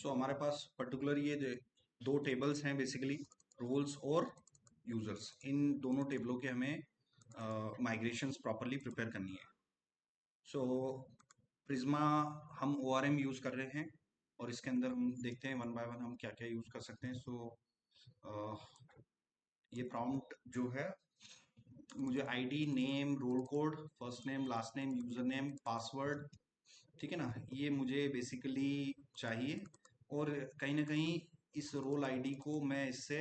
सो हमारे पास पर्टिकुलर ये दो टेबल्स हैं बेसिकली, रोल्स और यूजर्स। इन दोनों टेबलों के हमें माइग्रेशंस प्रॉपरली प्रिपेयर करनी है। सो प्रिज्मा हम ORM यूज़ कर रहे हैं और इसके अंदर हम देखते हैं वन बाय वन हम क्या क्या यूज़ कर सकते हैं। ये प्रॉम्प्ट जो है, मुझे ID, name, roll code, first name, last name, user name, password, ठीक है ना, ये मुझे बेसिकली चाहिए। और कहीं ना कहीं इस रोल आईडी को मैं इससे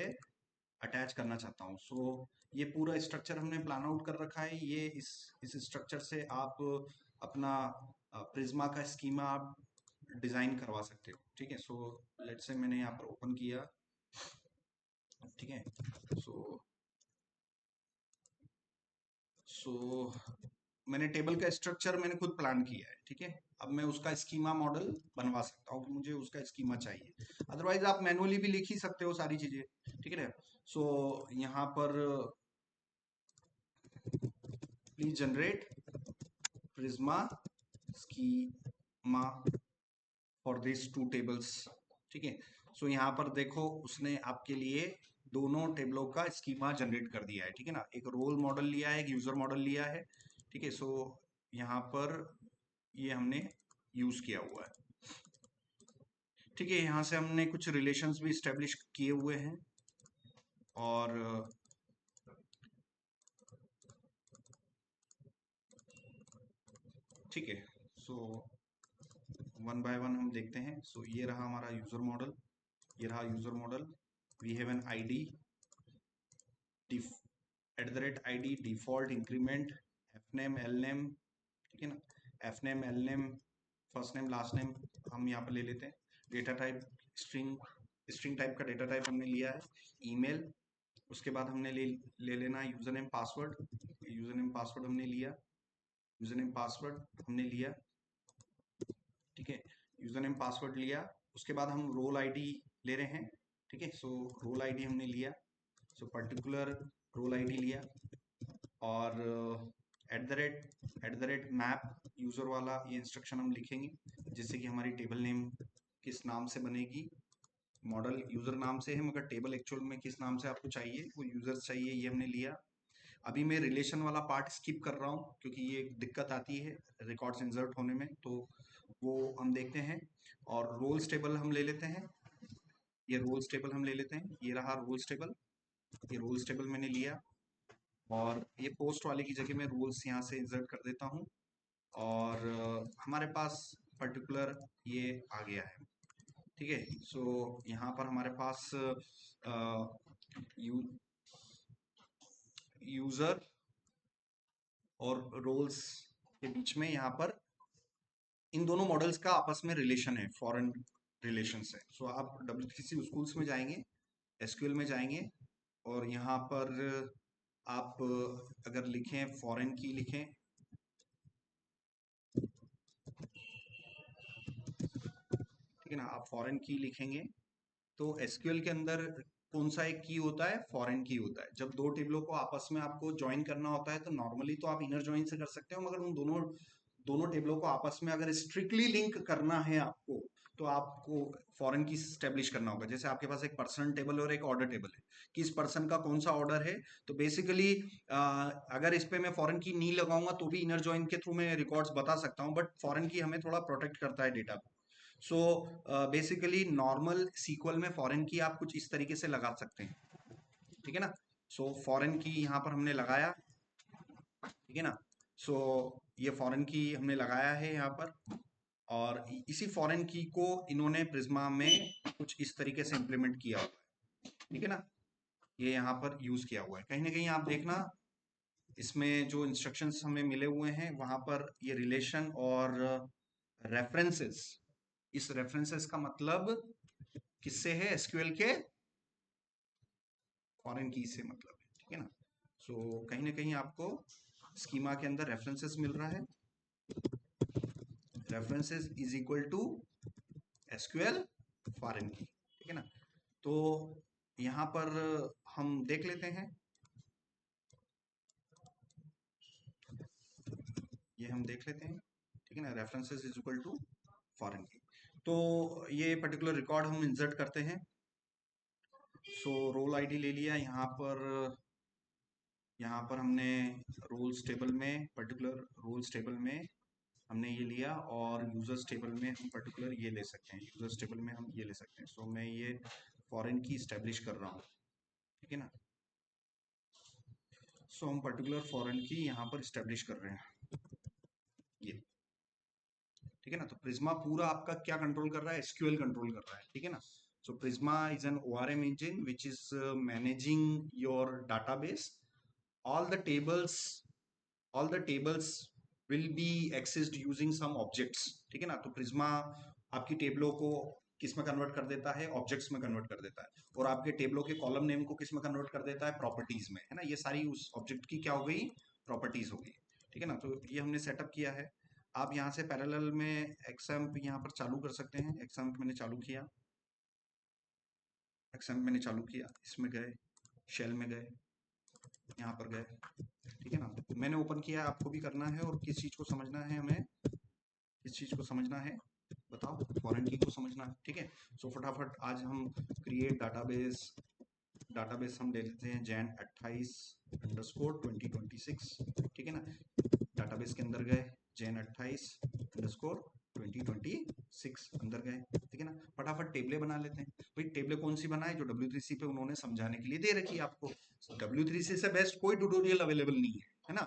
अटैच करना चाहता हूँ। ये पूरा स्ट्रक्चर हमने प्लान आउट कर रखा है। ये इस स्ट्रक्चर से आप अपना प्रिज्मा का स्कीमा आप डिज़ाइन करवा सकते हो, ठीक है। लेट्स से मैंने यहाँ पर ओपन किया, ठीक है। सो मैंने टेबल का स्ट्रक्चर मैंने खुद प्लान किया है, ठीक है। अब मैं उसका स्कीमा मॉडल बनवा सकता हूँ कि मुझे उसका स्कीमा चाहिए। अदरवाइज आप मैनुअली भी लिख ही सकते हो सारी चीजें, ठीक है ना। यहाँ पर please generate Prisma schema for this two tables, ठीक है। यहाँ पर देखो उसने आपके लिए दोनों टेबलों का स्कीमा जनरेट कर दिया है, ठीक है ना। एक रोल मॉडल लिया है, एक यूजर मॉडल लिया है, ठीक है। यहाँ पर ये हमने यूज किया हुआ है, ठीक है। यहाँ से हमने कुछ रिलेशंस भी स्टेब्लिश किए हुए हैं और ठीक है। वन बाय वन हम देखते हैं। ये रहा हमारा यूजर मॉडल, ये रहा user model. We have an ID @ID default increment F name L name, ठीक है ना। F name L name first name last name हम यहाँ पर ले लेते हैं। डेटा टाइप स्ट्रिंग टाइप का डेटा टाइप हमने लिया है। ईमेल, उसके बाद हमने ले लेना user name password. User name password हमने लिया, यूजर नेम पासवर्ड हमने लिया, ठीक है। यूजर नेम पासवर्ड लिया, उसके बाद हम रोल आईडी ले रहे हैं, ठीक है। रोल आईडी हमने लिया, पर्टिकुलर रोल आईडी लिया और @ मैप यूजर वाला ये इंस्ट्रक्शन हम लिखेंगे, जिससे कि हमारी टेबल नेम किस नाम से बनेगी। मॉडल यूजर नाम से है मगर टेबल एक्चुअल में किस नाम से आपको चाहिए, वो यूजर चाहिए, ये हमने लिया। अभी मैं रिलेशन वाला पार्ट स्किप कर रहा हूँ क्योंकि ये एक दिक्कत आती है रिकॉर्ड्स इंसर्ट होने में, तो वो हम देखते हैं। और रोल्स टेबल हम ले लेते हैं, ये रोल्स टेबल हम ले लेते हैं। ये रहा रोल्स टेबल, ये रोल्स टेबल मैंने लिया और ये पोस्ट वाले की जगह मैं रूल्स यहाँ से इंसर्ट कर देता हूँ और हमारे पास पर्टिकुलर ये आ गया है, ठीक है। यहाँ पर हमारे पास यूजर और रोल्स के बीच में यहाँ पर इन दोनों मॉडल्स का आपस में रिलेशन है, फॉरेन रिलेशंस है। आप WTC स्कूल्स में जाएंगे, SQL में जाएंगे और यहाँ पर आप अगर लिखें फॉरेन की लिखें, ठीक है ना। आप फॉरेन की लिखेंगे तो SQL के अंदर कौन सा एक की होता है, फॉरेन की होता है। जब दो टेबलों को आपस में आपको ज्वाइन करना होता है तो नॉर्मली तो आप इनर ज्वाइन से कर सकते हो, मगर उन दोनों टेबलों को आपस में अगर स्ट्रिक्टली लिंक करना है आपको, तो आपको फॉरेन की स्टेब्लिश करना होगा। जैसे आपके पास एक पर्सन टेबल और एक ऑर्डर टेबल है कि इस पर्सन का कौन सा ऑर्डर है, तो बेसिकली अगर इस पे मैं फॉरेन की नहीं लगाऊंगा तो भी इनर ज्वाइन के थ्रू मैं रिकॉर्ड्स बता सकता हूँ, बट फॉरेन की हमें थोड़ा प्रोटेक्ट करता है डेटा को। बेसिकली नॉर्मल सीक्वल में फॉरेन की आप कुछ इस तरीके से लगा सकते हैं, ठीक है ना। फॉरेन की यहाँ पर हमने लगाया, ठीक है ना। ये फॉरेन की हमने लगाया है यहाँ पर और इसी फॉरेन की को इन्होंने प्रिज्मा में कुछ इस तरीके से इंप्लीमेंट किया हुआ है, ठीक है ना। ये यहाँ पर यूज किया हुआ है। कहीं ना कहीं आप देखना इसमें जो इंस्ट्रक्शंस हमें मिले हुए हैं वहां पर ये रिलेशन और रेफरेंसेस, इस रेफरेंसेस का मतलब किससे है, SQL के फॉरेन की से मतलब है, ठीक है ना। कहीं ना कहीं आपको स्कीमा के अंदर रेफरेंसेस मिल रहा है, references is equal to SQL foreign key, ठीक है ना। तो यहाँ पर हम देख लेते हैं, ये हम देख लेते हैं, ठीक है ना। References is equal to foreign key. तो ये पर्टिकुलर रिकॉर्ड हम इंसर्ट करते हैं। सो रोल आईडी ले लिया यहाँ पर हमने रोल्स टेबल में पर्टिकुलर रोल्स टेबल में हमने ये लिया, और यूजर्स टेबल में हम पर्टिकुलर ये ले सकते हैं, यूजर्स टेबल में हम ये ले सकते हैं। सो मैं ये फॉरेन की इस्टेब्लिश कर रहा हूँ, ठीक है ना। सो हम पर्टिकुलर फॉरेन की यहाँ पर इस्टेब्लिश कर रहे हैं ये, ठीक है ना। तो प्रिज्मा पूरा आपका क्या कंट्रोल कर रहा है, एसक्यूएल कंट्रोल कर रहा है, ठीक है ना। So Prisma is an ORM engine which is managing your database. all the tables all the tables will be accessed using some objects, ठीक है ना। तो प्रिज्मा आपकी टेबलों को किस में कन्वर्ट कर देता है, ऑब्जेक्ट्स में कन्वर्ट कर देता है, और आपके टेबलों के कॉलम नेम को किस में कन्वर्ट कर देता है, प्रॉपर्टीज में, है ना। ये सारी उस ऑब्जेक्ट की क्या हो गई, प्रॉपर्टीज हो गई, ठीक है ना। तो ये हमने सेटअप किया है। आप यहाँ से पैरेलल में एक्सएम्प यहाँ पर चालू कर सकते हैं। एक्सएम्प मैंने चालू किया, इसमें गए, शेल में गए, यहाँ पर गए, ठीक है ना। मैंने ओपन किया, आपको भी करना है। और किस चीज को समझना है हमें, किस चीज को समझना है बताओ, फॉरेन की को समझना है, ठीक है। सो फटाफट आज हम क्रिएट डाटाबेस हम ले लेते हैं जैन 28_2026, ठीक है ना। डाटाबेस के अंदर गए, जैन 28_2026 अंदर गए, ठीक है ना। फटाफट टेबलें बना लेते हैं। भाई टेबलें कौन सी बनाए, जो W3C पे उन्होंने समझाने के लिए दे रखी है आपको। W3C से बेस्ट कोई ट्यूटोरियल अवेलेबल नहीं है ना।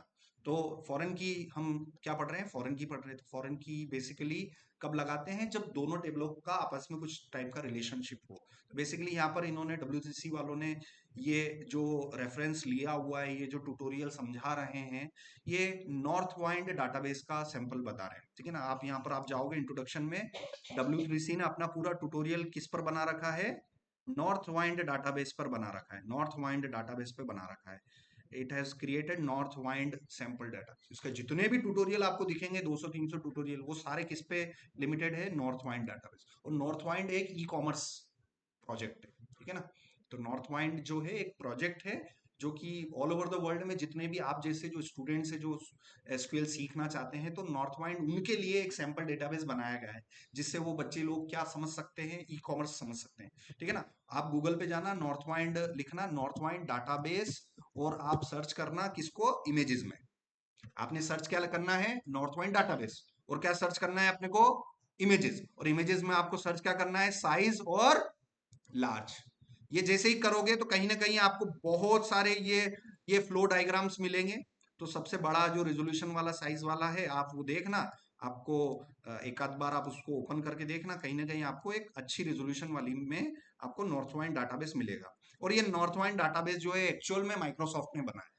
तो फॉरेन की हम क्या पढ़ रहे हैं, फॉरेन की पढ़ रहे हैं। तो फॉरेन की बेसिकली कब लगाते हैं, जब दोनों टेबलों का आपस में कुछ टाइप का रिलेशनशिप हो। तो बेसिकली यहाँ पर इन्होंने W3C वालों ने ये जो रेफरेंस लिया हुआ है, ये जो ट्यूटोरियल समझा रहे हैं, ये नॉर्थ वाइंड डाटाबेस का सैंपल बता रहे हैं, ठीक है ना। आप यहाँ पर आप जाओगे इंट्रोडक्शन में, W3C ने अपना पूरा ट्यूटोरियल किस पर बना रखा है, नॉर्थ वाइंड डाटाबेस पर बना रखा है, नॉर्थ वाइंड डाटाबेस पे बना रखा है। It has created north wind sample data. इसका जितने भी ट्यूटोरियल आपको दिखेंगे 200-300 ट्यूटोरियल, वो सारे किस पे लिमिटेड है, नॉर्थ वाइंड डाटाबेस। और नॉर्थ वाइंड एक ई कॉमर्स प्रोजेक्ट है, ठीक है ना। तो नॉर्थ वाइंड जो है एक प्रोजेक्ट है जो कि ऑल ओवर द वर्ल्ड में जितने भी आप जैसे जो स्टूडेंट्स है जो एसक्यूएल सीखना चाहते हैं, तो नॉर्थ वाइंड उनके लिए एक सैंपल डेटाबेस बनाया गया है, जिससे वो बच्चे लोग क्या समझ सकते हैं, ई कॉमर्स समझ सकते हैं, ठीक है ना। आप गूगल पे जाना, नॉर्थ वाइंड लिखना, नॉर्थ वाइंड डाटाबेस, और आप सर्च करना किसको, इमेजेस में। आपने सर्च क्या करना है, नॉर्थ वाइंड डाटाबेस, और क्या सर्च करना है अपने को, इमेजेस। और इमेजेस में आपको सर्च क्या करना है, साइज और लार्ज। ये जैसे ही करोगे तो कहीं ना कहीं आपको बहुत सारे ये फ्लो डायग्राम्स मिलेंगे। तो सबसे बड़ा जो रेजोल्यूशन वाला साइज वाला है, आप वो देखना। आपको एक आध बार आप उसको ओपन करके देखना, कहीं ना कहीं आपको एक अच्छी रेजोल्यूशन वाली में आपको नॉर्थ वाइंड डाटाबेस मिलेगा। और ये नॉर्थ वाइंड डाटाबेस जो है एक्चुअल में माइक्रोसॉफ्ट ने बनाया।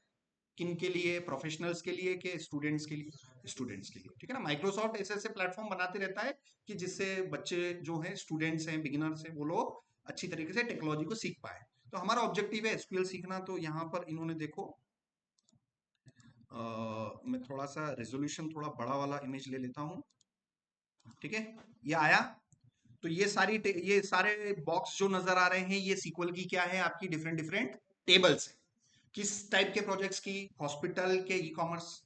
किन के लिए, प्रोफेशनल्स के लिए कि स्टूडेंट्स के लिए, स्टूडेंट्स के लिए, ठीक है ना। माइक्रोसॉफ्ट ऐसे ऐसे प्लेटफॉर्म बनाते रहता है कि जिससे बच्चे जो हैं, स्टूडेंट्स हैं, बिगिनर्स हैं, वो लोग अच्छी तरीके से टेक्नोलॉजी को सीख पाए। तो हमारा ऑब्जेक्टिव है एसक्यूएल सीखना। तो यहाँ पर इन्होंने देखो, मैं थोड़ा सा रेजोल्यूशन थोड़ा बड़ा वाला इमेज ले लेता हूँ, ठीक है। ये आया। तो ये सारे बॉक्स जो नजर आ रहे हैं, ये सीक्वल की क्या है, आपकी डिफरेंट डिफरेंट टेबल्स है। किस टाइप के प्रोजेक्ट्स की, हॉस्पिटल के, e commerce.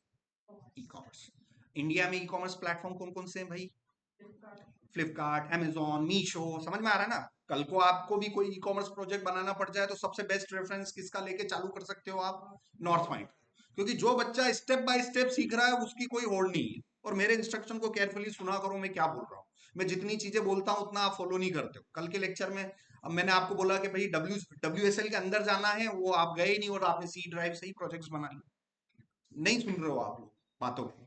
E commerce India में ई कॉमर्स प्लेटफॉर्म कौन कौन से हैं भाई, फ्लिपकार्ट, अमेजोन, मीशो, समझ में आ रहा है ना। कल को आपको भी कोई ई कॉमर्स प्रोजेक्ट बनाना पड़ जाए तो सबसे बेस्ट रेफरेंस किसका लेके चालू कर सकते हो आप, नॉर्थ वाइंड। क्योंकि जो बच्चा स्टेप बाय स्टेप सीख रहा है उसकी कोई होड़ नहीं है। और मेरे इंस्ट्रक्शन को केयरफुली सुना करो, मैं क्या बोल रहा हूँ। मैं जितनी चीजें बोलता हूँ उतना आप फॉलो नहीं करते हो। कल के लेक्चर में अब मैंने आपको बोला कि भाई WSL के अंदर जाना है, वो आप गए नहीं और आपने सी ड्राइव से ही प्रोजेक्ट्स बना लिए। नहीं सुन रहे हो आप लोग बातों को।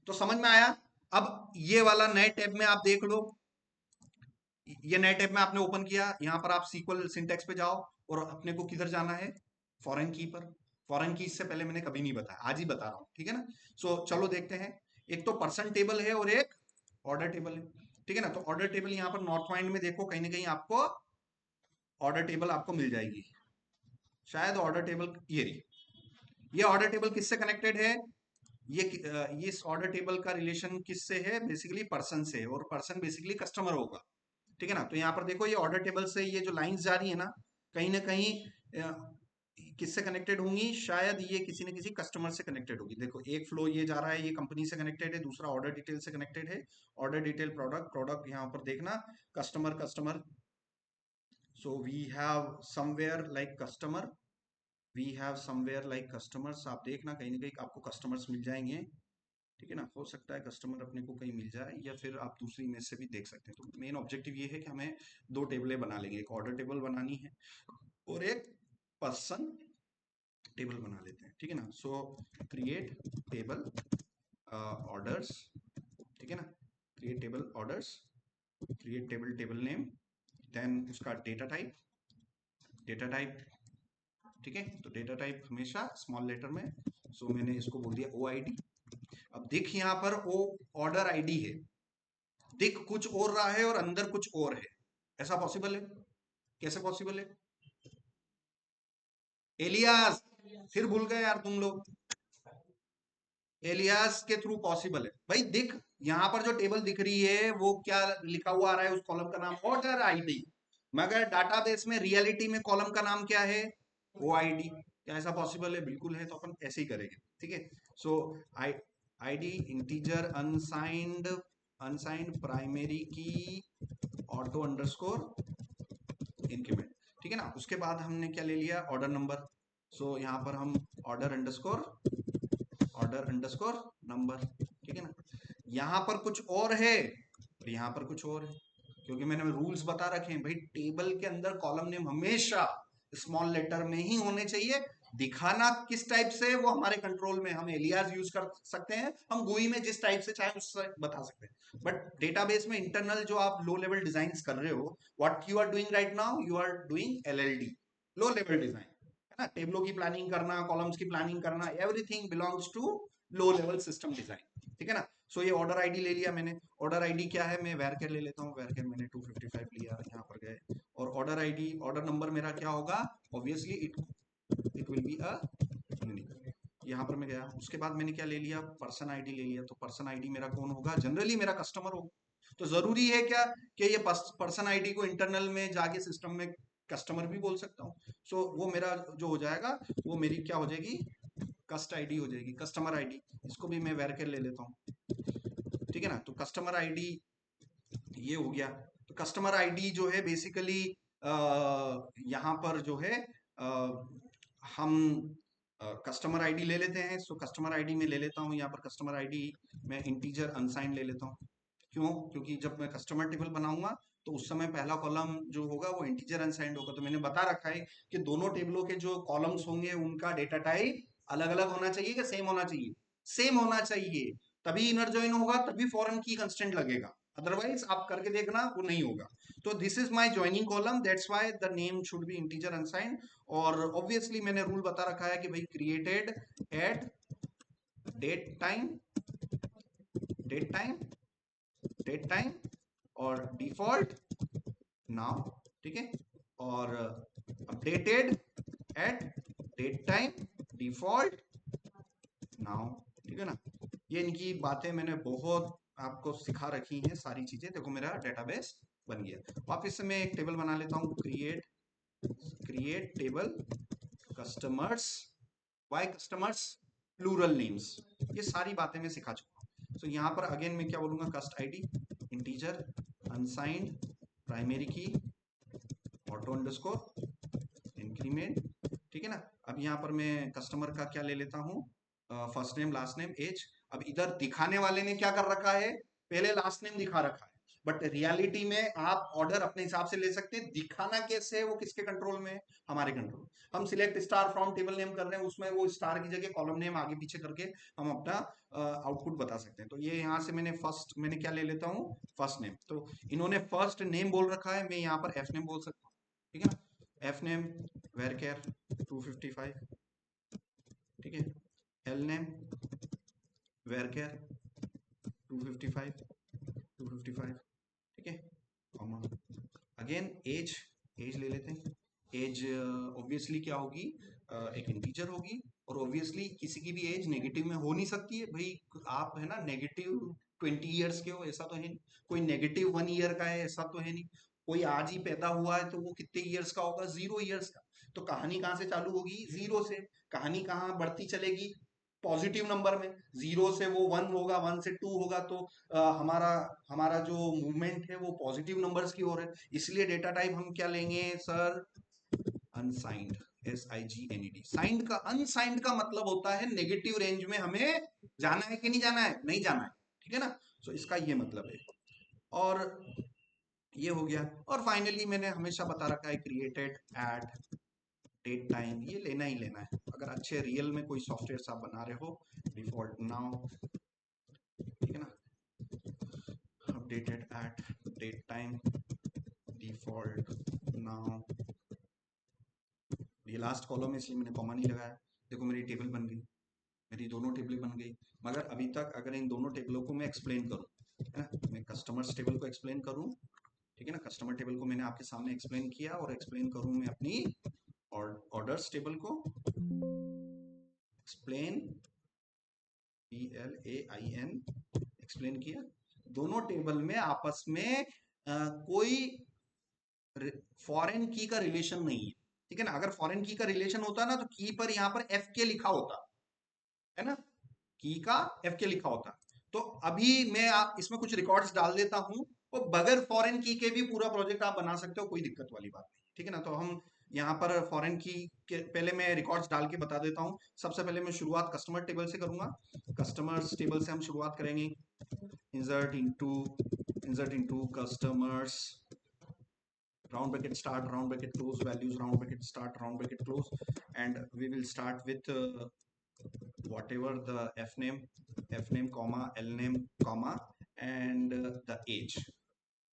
तो समझ में आया। अब ये वाला नए टैब में आप देख लो, ये नए टैब में आपने ओपन किया, यहाँ पर आप सीक्वल सिंटेक्स पे जाओ, और अपने को किधर जाना है, फॉरेन की पर। फॉरेन की इससे पहले मैंने कभी नहीं बताया, आज ही बता रहा हूँ, ठीक है ना। सो चलो देखते हैं। एक तो पर्सन टेबल है और एक ऑर्डर टेबल है, ठीक है ना। तो ऑर्डर टेबल यहाँ पर नॉर्थ वाइंड में देखो, कहीं ना कहीं आपको ऑर्डर टेबल आपको मिल जाएगी, शायद ऑर्डर टेबल ये रही। ये ऑर्डर टेबल किससे कनेक्टेड है, ये इस ऑर्डर टेबल का रिलेशन किससे है, बेसिकली पर्सन से है, और पर्सन बेसिकली कस्टमर होगा, ठीक है ना। तो यहाँ पर देखो, ये ऑर्डर टेबल से ये जो लाइंस जा रही है ना, कहीं किससे कनेक्टेड होंगी, शायद ये किसी न किसी कस्टमर से कनेक्टेड होगी। देखो एक फ्लो ये जा रहा है, ये कंपनी से कनेक्टेड है, दूसरा ऑर्डर डिटेल से कनेक्टेड है, ऑर्डर डिटेल प्रोडक्ट, प्रोडक्ट यहाँ पर देखना customer, customer. So we have somewhere like customer, we have somewhere like customers. आप देखना कहीं ना कहीं आपको कस्टमर्स मिल जाएंगे, ठीक है ना। हो सकता है कस्टमर अपने को कहीं मिल जाए, या फिर आप दूसरी इमेज से भी देख सकते हैं। तो मेन ऑब्जेक्टिव ये है कि हमें दो टेबलें बना लेंगे, एक ऑर्डर टेबल बनानी है और एक पर्सन टेबल बना लेते हैं, ठीक है ना। सो क्रिएट टेबल ऑर्डर्स, ठीक है ना, create table orders, create table, table name, then उसका डेटा टाइप, डेटा टाइप, ठीक है। तो डेटा टाइप हमेशा स्मॉल लेटर में। सो मैंने इसको बोल दिया OID। अब देख यहाँ पर ओ ऑर्डर ID है, दिख कुछ और रहा है और अंदर कुछ और है, ऐसा पॉसिबल है? कैसे पॉसिबल है एलियास? फिर भूल गए यार तुम लोग। एलियास के थ्रू पॉसिबल है भाई। दिख यहाँ पर जो टेबल दिख रही है वो क्या लिखा हुआ आ रहा है, उस कॉलम का नाम ऑर्डर ID, मगर डाटाबेस में रियलिटी में कॉलम का नाम क्या है, OID। क्या ऐसा पॉसिबल है? बिल्कुल है। तो अपन ऐसे ही करेंगे, ठीक है। सो ID integer unsigned, unsigned primary की ऑटो अंडरस्कोर इंक्रीमेंट, ठीक है ना। उसके बाद हमने क्या ले लिया, ऑर्डर नंबर। सो यहाँ पर हम order underscore, order underscore number, ठीक है ना। यहाँ पर कुछ और है और यहाँ पर कुछ और है, क्योंकि मैंने रूल्स बता रखे हैं भाई, टेबल के अंदर कॉलम नेम हमेशा स्मॉल लेटर में ही होने चाहिए। दिखाना किस टाइप से वो हमारे कंट्रोल में, हम एलियास यूज कर सकते हैं, हम GUI में जिस टाइप से चाहे उससे बता सकते हैं, बट डेटाबेस में इंटरनल जो आप लो लेवल डिजाइन कर रहे हो, what you are doing right now, you are doing LLD, low level design, है ना। टेबलों की प्लानिंग करना, कॉलम्स की प्लानिंग करना, everything belongs to low level system design, ठीक है ना। सो ये ऑर्डर ID ले लिया मैंने। ऑर्डर ID क्या है, मैं वेरकेर ले लेता हूँ, वेरकेर मैंने 255 लिया, यहाँ पर गए। और ऑर्डर ID, ऑर्डर नंबर मेरा क्या होगा, obviously it will be a unique. यहाँ पर मैं गया, उसके बाद मैंने क्या ले लिया, पर्सन ID ले लिया। तो पर्सन ID मेरा कौन होगा, जनरली मेरा कस्टमर होगा। तो जरूरी है क्या कि ये पर्सन ID को इंटरनल में जाके सिस्टम में कस्टमर भी बोल सकता हूँ। सो वो मेरा जो हो जाएगा, वो मेरी क्या हो जाएगी, कस्ट ID हो जाएगी, कस्टमर ID। इसको भी मैं वेरकेर ले लेता हूँ, ठीक है ना। तो कस्टमर ID ये हो गया। तो कस्टमर ID जो है बेसिकली यहाँ पर जो है हम कस्टमर ID ले लेते हैं। सो कस्टमर ID में ले लेता हूँ, यहाँ पर कस्टमर ID मैं इंटीजर अनसाइंड ले लेता हूँ। क्यों? क्योंकि जब मैं कस्टमर टेबल बनाऊंगा तो उस समय पहला कॉलम जो होगा वो इंटीजर अनसाइंड होगा। तो मैंने बता रखा है कि दोनों टेबलों के जो कॉलम्स होंगे उनका डेटा टाइप अलग अलग होना चाहिए कि सेम होना चाहिए, सेम होना चाहिए, तभी इनर जॉइन होगा, तभी फॉरेन की कंस्टेंट लगेगा, अदरवाइज आप करके देखना वो नहीं होगा। तो this is my joining column, that's why the name should be integer unsigned. और ऑब्वियसली मैंने रूल बता रखा है कि भाई created at date time, date time, date time और डिफॉल्ट नाउ, ठीक है। और updated at date time default now, ठीक है ना। ये इनकी बातें मैंने बहुत आपको सिखा रखी हैं सारी चीजें। देखो मेरा डेटाबेस बन गया। वापस से मैं एक टेबल बना लेता हूँ, create, create table customers, why customers, plural names, ये सारी बातें मैं सिखा चुका हूँ। तो यहाँ पर अगेन मैं क्या बोलूंगा, कस्ट ID इंटीजर अनसाइंड प्राइमरी की ऑटो अंडरस्कोर इंक्रीमेंट, ठीक है ना। अब यहाँ पर मैं कस्टमर का क्या ले लेता हूँ, first name last name age. अब इधर दिखाने वाले ने क्या कर रखा है, पहले लास्ट नेम दिखा रखा है, बट रियलिटी में आप ऑर्डर अपने हिसाब से ले सकते हैं। दिखाना कैसे है, वो किसके कंट्रोल में है, हमारे कंट्रोल। हम select star from table name कर रहे हैं, उसमें वो स्टार की जगह कॉलम नेम आगे पीछे करके हम अपना आउटपुट बता सकते हैं। तो ये यहाँ से मैंने फर्स्ट, मैंने क्या ले लेता हूँ, फर्स्ट नेम। तो इन्होंने फर्स्ट नेम बोल रखा है, मैं यहाँ पर एफ नेम बोल सकता हूँ, ठीक है ना। एफ नेम वेरकेर 255, ठीक है। एल नेम वेरकेर 255, 255, ठीक है, कॉमा। अगेन एज, एज ले लेते हैं। एज ऑब्वियसली क्या होगी, एक इंटीजर होगी। और ऑब्वियसली किसी की भी एज नेगेटिव में हो नहीं सकती है भाई। आप है ना नेगेटिव 20 ईयर्स के हो ऐसा तो है नहीं, कोई नेगेटिव 1 ईयर का है ऐसा तो है नहीं, कोई आज ही पैदा हुआ है तो वो कितने ईयर्स का होगा, 0 ईयर्स का। तो कहानी कहाँ से चालू होगी? जीरो से। कहानी कहाँ बढ़ती चलेगी? पॉजिटिव नंबर में। जीरो से वो वन होगा, वन से टू होगा, तो हमारा हमारा जो मूवमेंट है वो पॉजिटिव नंबर्स की ओर है। इसलिए डेटा टाइप हम क्या लेंगे सर? अनसाइंड। SIGNED। साइंड का, अनसाइंड का मतलब होता है नेगेटिव रेंज में हमें जाना है कि नहीं जाना है? नहीं जाना है, ठीक है ना। सो इसका ये मतलब है। और ये हो गया। और फाइनली मैंने हमेशा बता रखा है क्रिएटेड एट डेट टाइम, ये लेना ही लेना है। अगर अच्छे रियल में कोई सॉफ्टवेयर आप बना रहे हो, डिफॉल्ट नाउ, ठीक है ना, updated at date time, default now. ये लास्ट कॉलम है इसलिए मैंने कॉमा नहीं लगाया। देखो मेरी टेबल बन गई, मेरी दोनों टेबलें बन गई। मगर अभी तक अगर इन दोनों टेबलों को मैं एक्सप्लेन करूं, है ना, मैं कस्टमर्स टेबल को एक्सप्लेन करूं, ठीक है ना, कस्टमर टेबल को मैंने आपके सामने एक्सप्लेन किया, और एक्सप्लेन करूं मैं अपनी ऑर्डर्स टेबल को, एक्सप्लेन, PLAIN, एक्सप्लेन किया। दोनों टेबल में आपस में कोई फॉरेन की का रिलेशन नहीं है, ठीक है ना। अगर फॉरेन की का रिलेशन होता ना तो की पर यहाँ पर FK लिखा होता, है ना, की का FK लिखा होता। तो अभी मैं आप इसमें कुछ रिकॉर्ड्स डाल देता हूं, और बगैर फॉरेन की के भी पूरा प्रोजेक्ट आप बना सकते हो, कोई दिक्कत वाली बात नहीं, ठीक है ना। तो हम यहाँ पर फॉरेन की के पहले मैं रिकॉर्ड्स डाल के बता देता हूँ। सबसे पहले मैं शुरुआत कस्टमर टेबल से करूंगा। कस्टमर्स टेबल से हम शुरुआत करेंगे। Insert into customers, round bracket start, round bracket close, values, round bracket start, round bracket close, and we will start with whatever the f name comma l name comma and the age,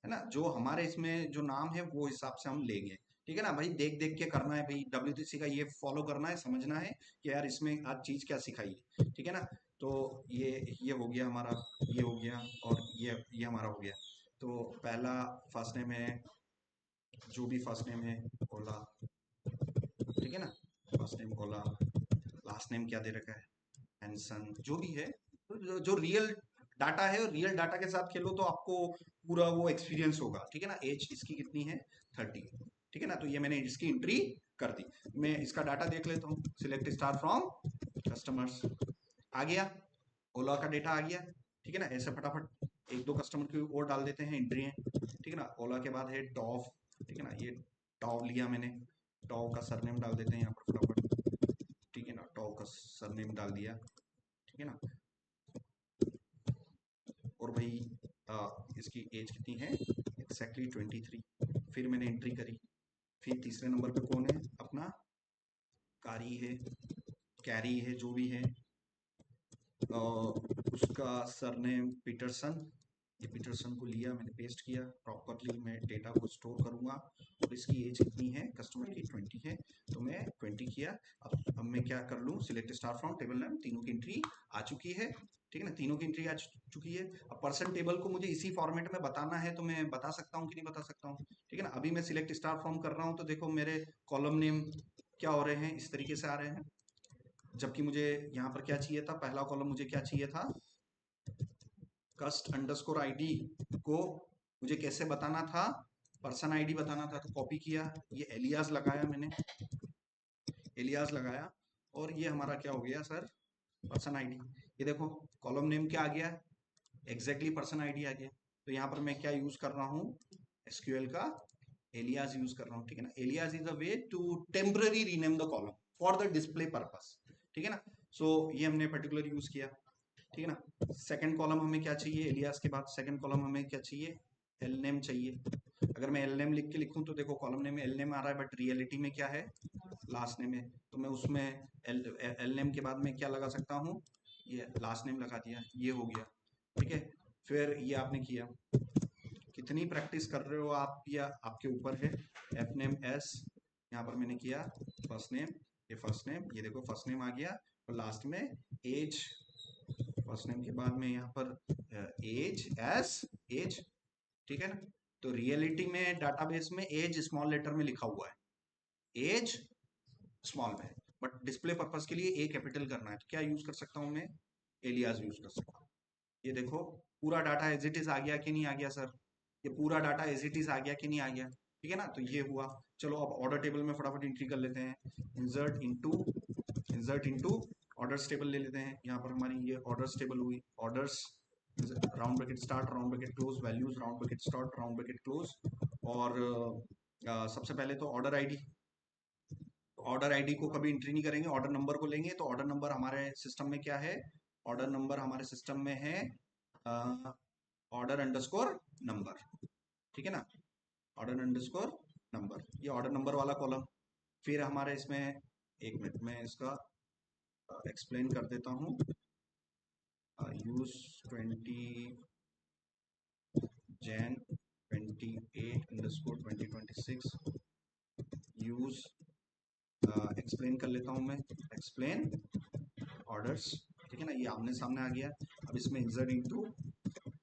है ना। जो हमारे इसमें जो नाम है वो हिसाब से हम लेंगे, ठीक है ना भाई। देख देख के करना है भाई, WTC का ये फॉलो करना है, समझना है कि यार इसमें आज चीज क्या सिखाई है, ठीक है ना। तो ये हो गया हमारा, ये हो गया, और ये हमारा हो गया। तो पहला फर्स्ट नेम है, जो भी फर्स्ट नेम है ओला, ठीक है ना, फर्स्ट नेम ओला, लास्ट नेम क्या दे रखा है? हैंसन, जो भी है। जो रियल डाटा है, रियल डाटा के साथ खेलो तो आपको पूरा वो एक्सपीरियंस होगा, ठीक है ना। एज इसकी कितनी है? 30, ठीक है ना। तो ये मैंने इसकी एंट्री कर दी। मैं इसका डाटा देख लेता हूँ। सिलेक्ट स्टार फ्रॉम कस्टमर्स, आ गया, ओला का डेटा आ गया, ठीक है ना। ऐसे फटाफट एक दो कस्टमर की और डाल देते हैं एंट्री है, ठीक है ना। ओला के बाद है टॉव, ठीक है ना, ये टॉव लिया मैंने, टॉव का सरनेम डाल देते हैं यहाँ पर फटाफट, ठीक है ना, टॉव का सरनेम डाल दिया, ठीक है ना। और भाई इसकी एज कितनी है? एक्जैक्टली 23। फिर मैंने एंट्री करी। फिर तीसरे नंबर पे कौन है? अपना कारी है, कैरी है, जो भी है, उसका सरनेम पीटरसन। ये पीटरसन को लिया मैंने, पेस्ट किया प्रॉपरली। मैं डेटा को स्टोर करूंगा। और इसकी एज कितनी है कस्टमर की? 20 है, तो मैं 20 किया। अब मैं क्या कर लूँ? Select star from table name, तीनों की एंट्री आ चुकी है, ठीक है ना, तीनों की एंट्री आ चुकी है। अब पर्सन टेबल को मुझे इसी फॉर्मेट में बताना है, तो मैं बता सकता हूँ कि नहीं बता सकता हूँ, ठीक है ना। अभी मैं सिलेक्ट स्टार फ्रॉम कर रहा हूँ, तो देखो मेरे कॉलम नेम क्या हो रहे हैं, इस तरीके से आ रहे हैं। जबकि मुझे यहाँ पर क्या चाहिए था? पहला कॉलम मुझे क्या चाहिए था? कस्ट अंडरस्कोर ID को मुझे कैसे बताना था? पर्सन ID बताना था। तो कॉपी किया, ये एलियास लगाया मैंने, एलियास लगाया, और ये हमारा क्या हो गया सर? Person ID। ये देखो कॉलम नेम क्या आ गया? एग्जैक्टली पर्सन ID आ गया। तो यहाँ पर मैं क्या यूज कर रहा हूँ? SQL का एलियास यूज कर रहा हूँ, ठीक है ना। Alias is a way to temporary rename the column for the display purpose, ठीक है ना। सो ये हमने पर्टिकुलर यूज किया, ठीक है ना। सेकंड कॉलम हमें क्या चाहिए? एलियास के बाद सेकंड कॉलम हमें क्या चाहिए? एल नेम चाहिए। अगर मैं एल नेम लिख के लिखूं तो देखो कॉलम नेम में एल नेम आ रहा है, बट रियलिटी में क्या है? लास्ट नेम है। तो मैं उसमें एल नेम के बाद में क्या लगा सकता हूँ? ये लास्ट नेम लगा दिया, ये हो गया, ठीक है। फिर ये आपने किया, कितनी प्रैक्टिस कर रहे हो आप, या आपके ऊपर है। एफ नेम एस, यहाँ पर मैंने किया फर्स्ट नेम, ये फर्स्ट नेम, ये देखो फर्स्ट नेम आ गया, और लास्ट में एज, फर्स्ट नेम के बाद में यहाँ पर एज एस एज, ठीक है ना। तो रियलिटी में डाटाबेस में एज स्मॉल लेटर में लिखा हुआ है, एज स्मॉल में, बट डिस्प्ले पर्पस के लिए ए कैपिटल करना है। तो क्या यूज कर सकता हूँ मैं? एलियास यूज कर सकता हूँ। ये देखो पूरा डाटा एज इट इज आ गया कि नहीं आ गया सर? ये पूरा डाटा एज इट इज आ गया कि नहीं आ गया? ठीक है ना। तो ये हुआ। चलो अब ऑर्डर टेबल में फटाफट एंट्री कर लेते हैं। इंसर्ट इनटू ऑर्डर्स टेबल ले लेते हैं। यहाँ पर हमारी ये ऑर्डर्स टेबल हुई। Orders round bracket start round bracket close, values round bracket start round bracket close. और सबसे पहले तो ऑर्डर आईडी को कभी एंट्री नहीं करेंगे, ऑर्डर नंबर को लेंगे। तो ऑर्डर नंबर हमारे सिस्टम में क्या है? ऑर्डर नंबर हमारे सिस्टम में है ऑर्डर अंडरस्कोर नंबर, ठीक है ना, ऑर्डर अंडरस्कोर नंबर, ये ऑर्डर नंबर वाला कॉलम। फिर हमारे इसमें, एक मिनट में इसका एक्सप्लेन कर देता हूँ। यूज 20 Jan 28_2026 यूज, एक्सप्लेन कर लेता हूँ मैं, एक्सप्लेन ऑर्डर्स, ठीक है ना, ये आमने सामने आ गया। अब इसमें इंसर्ट इनटू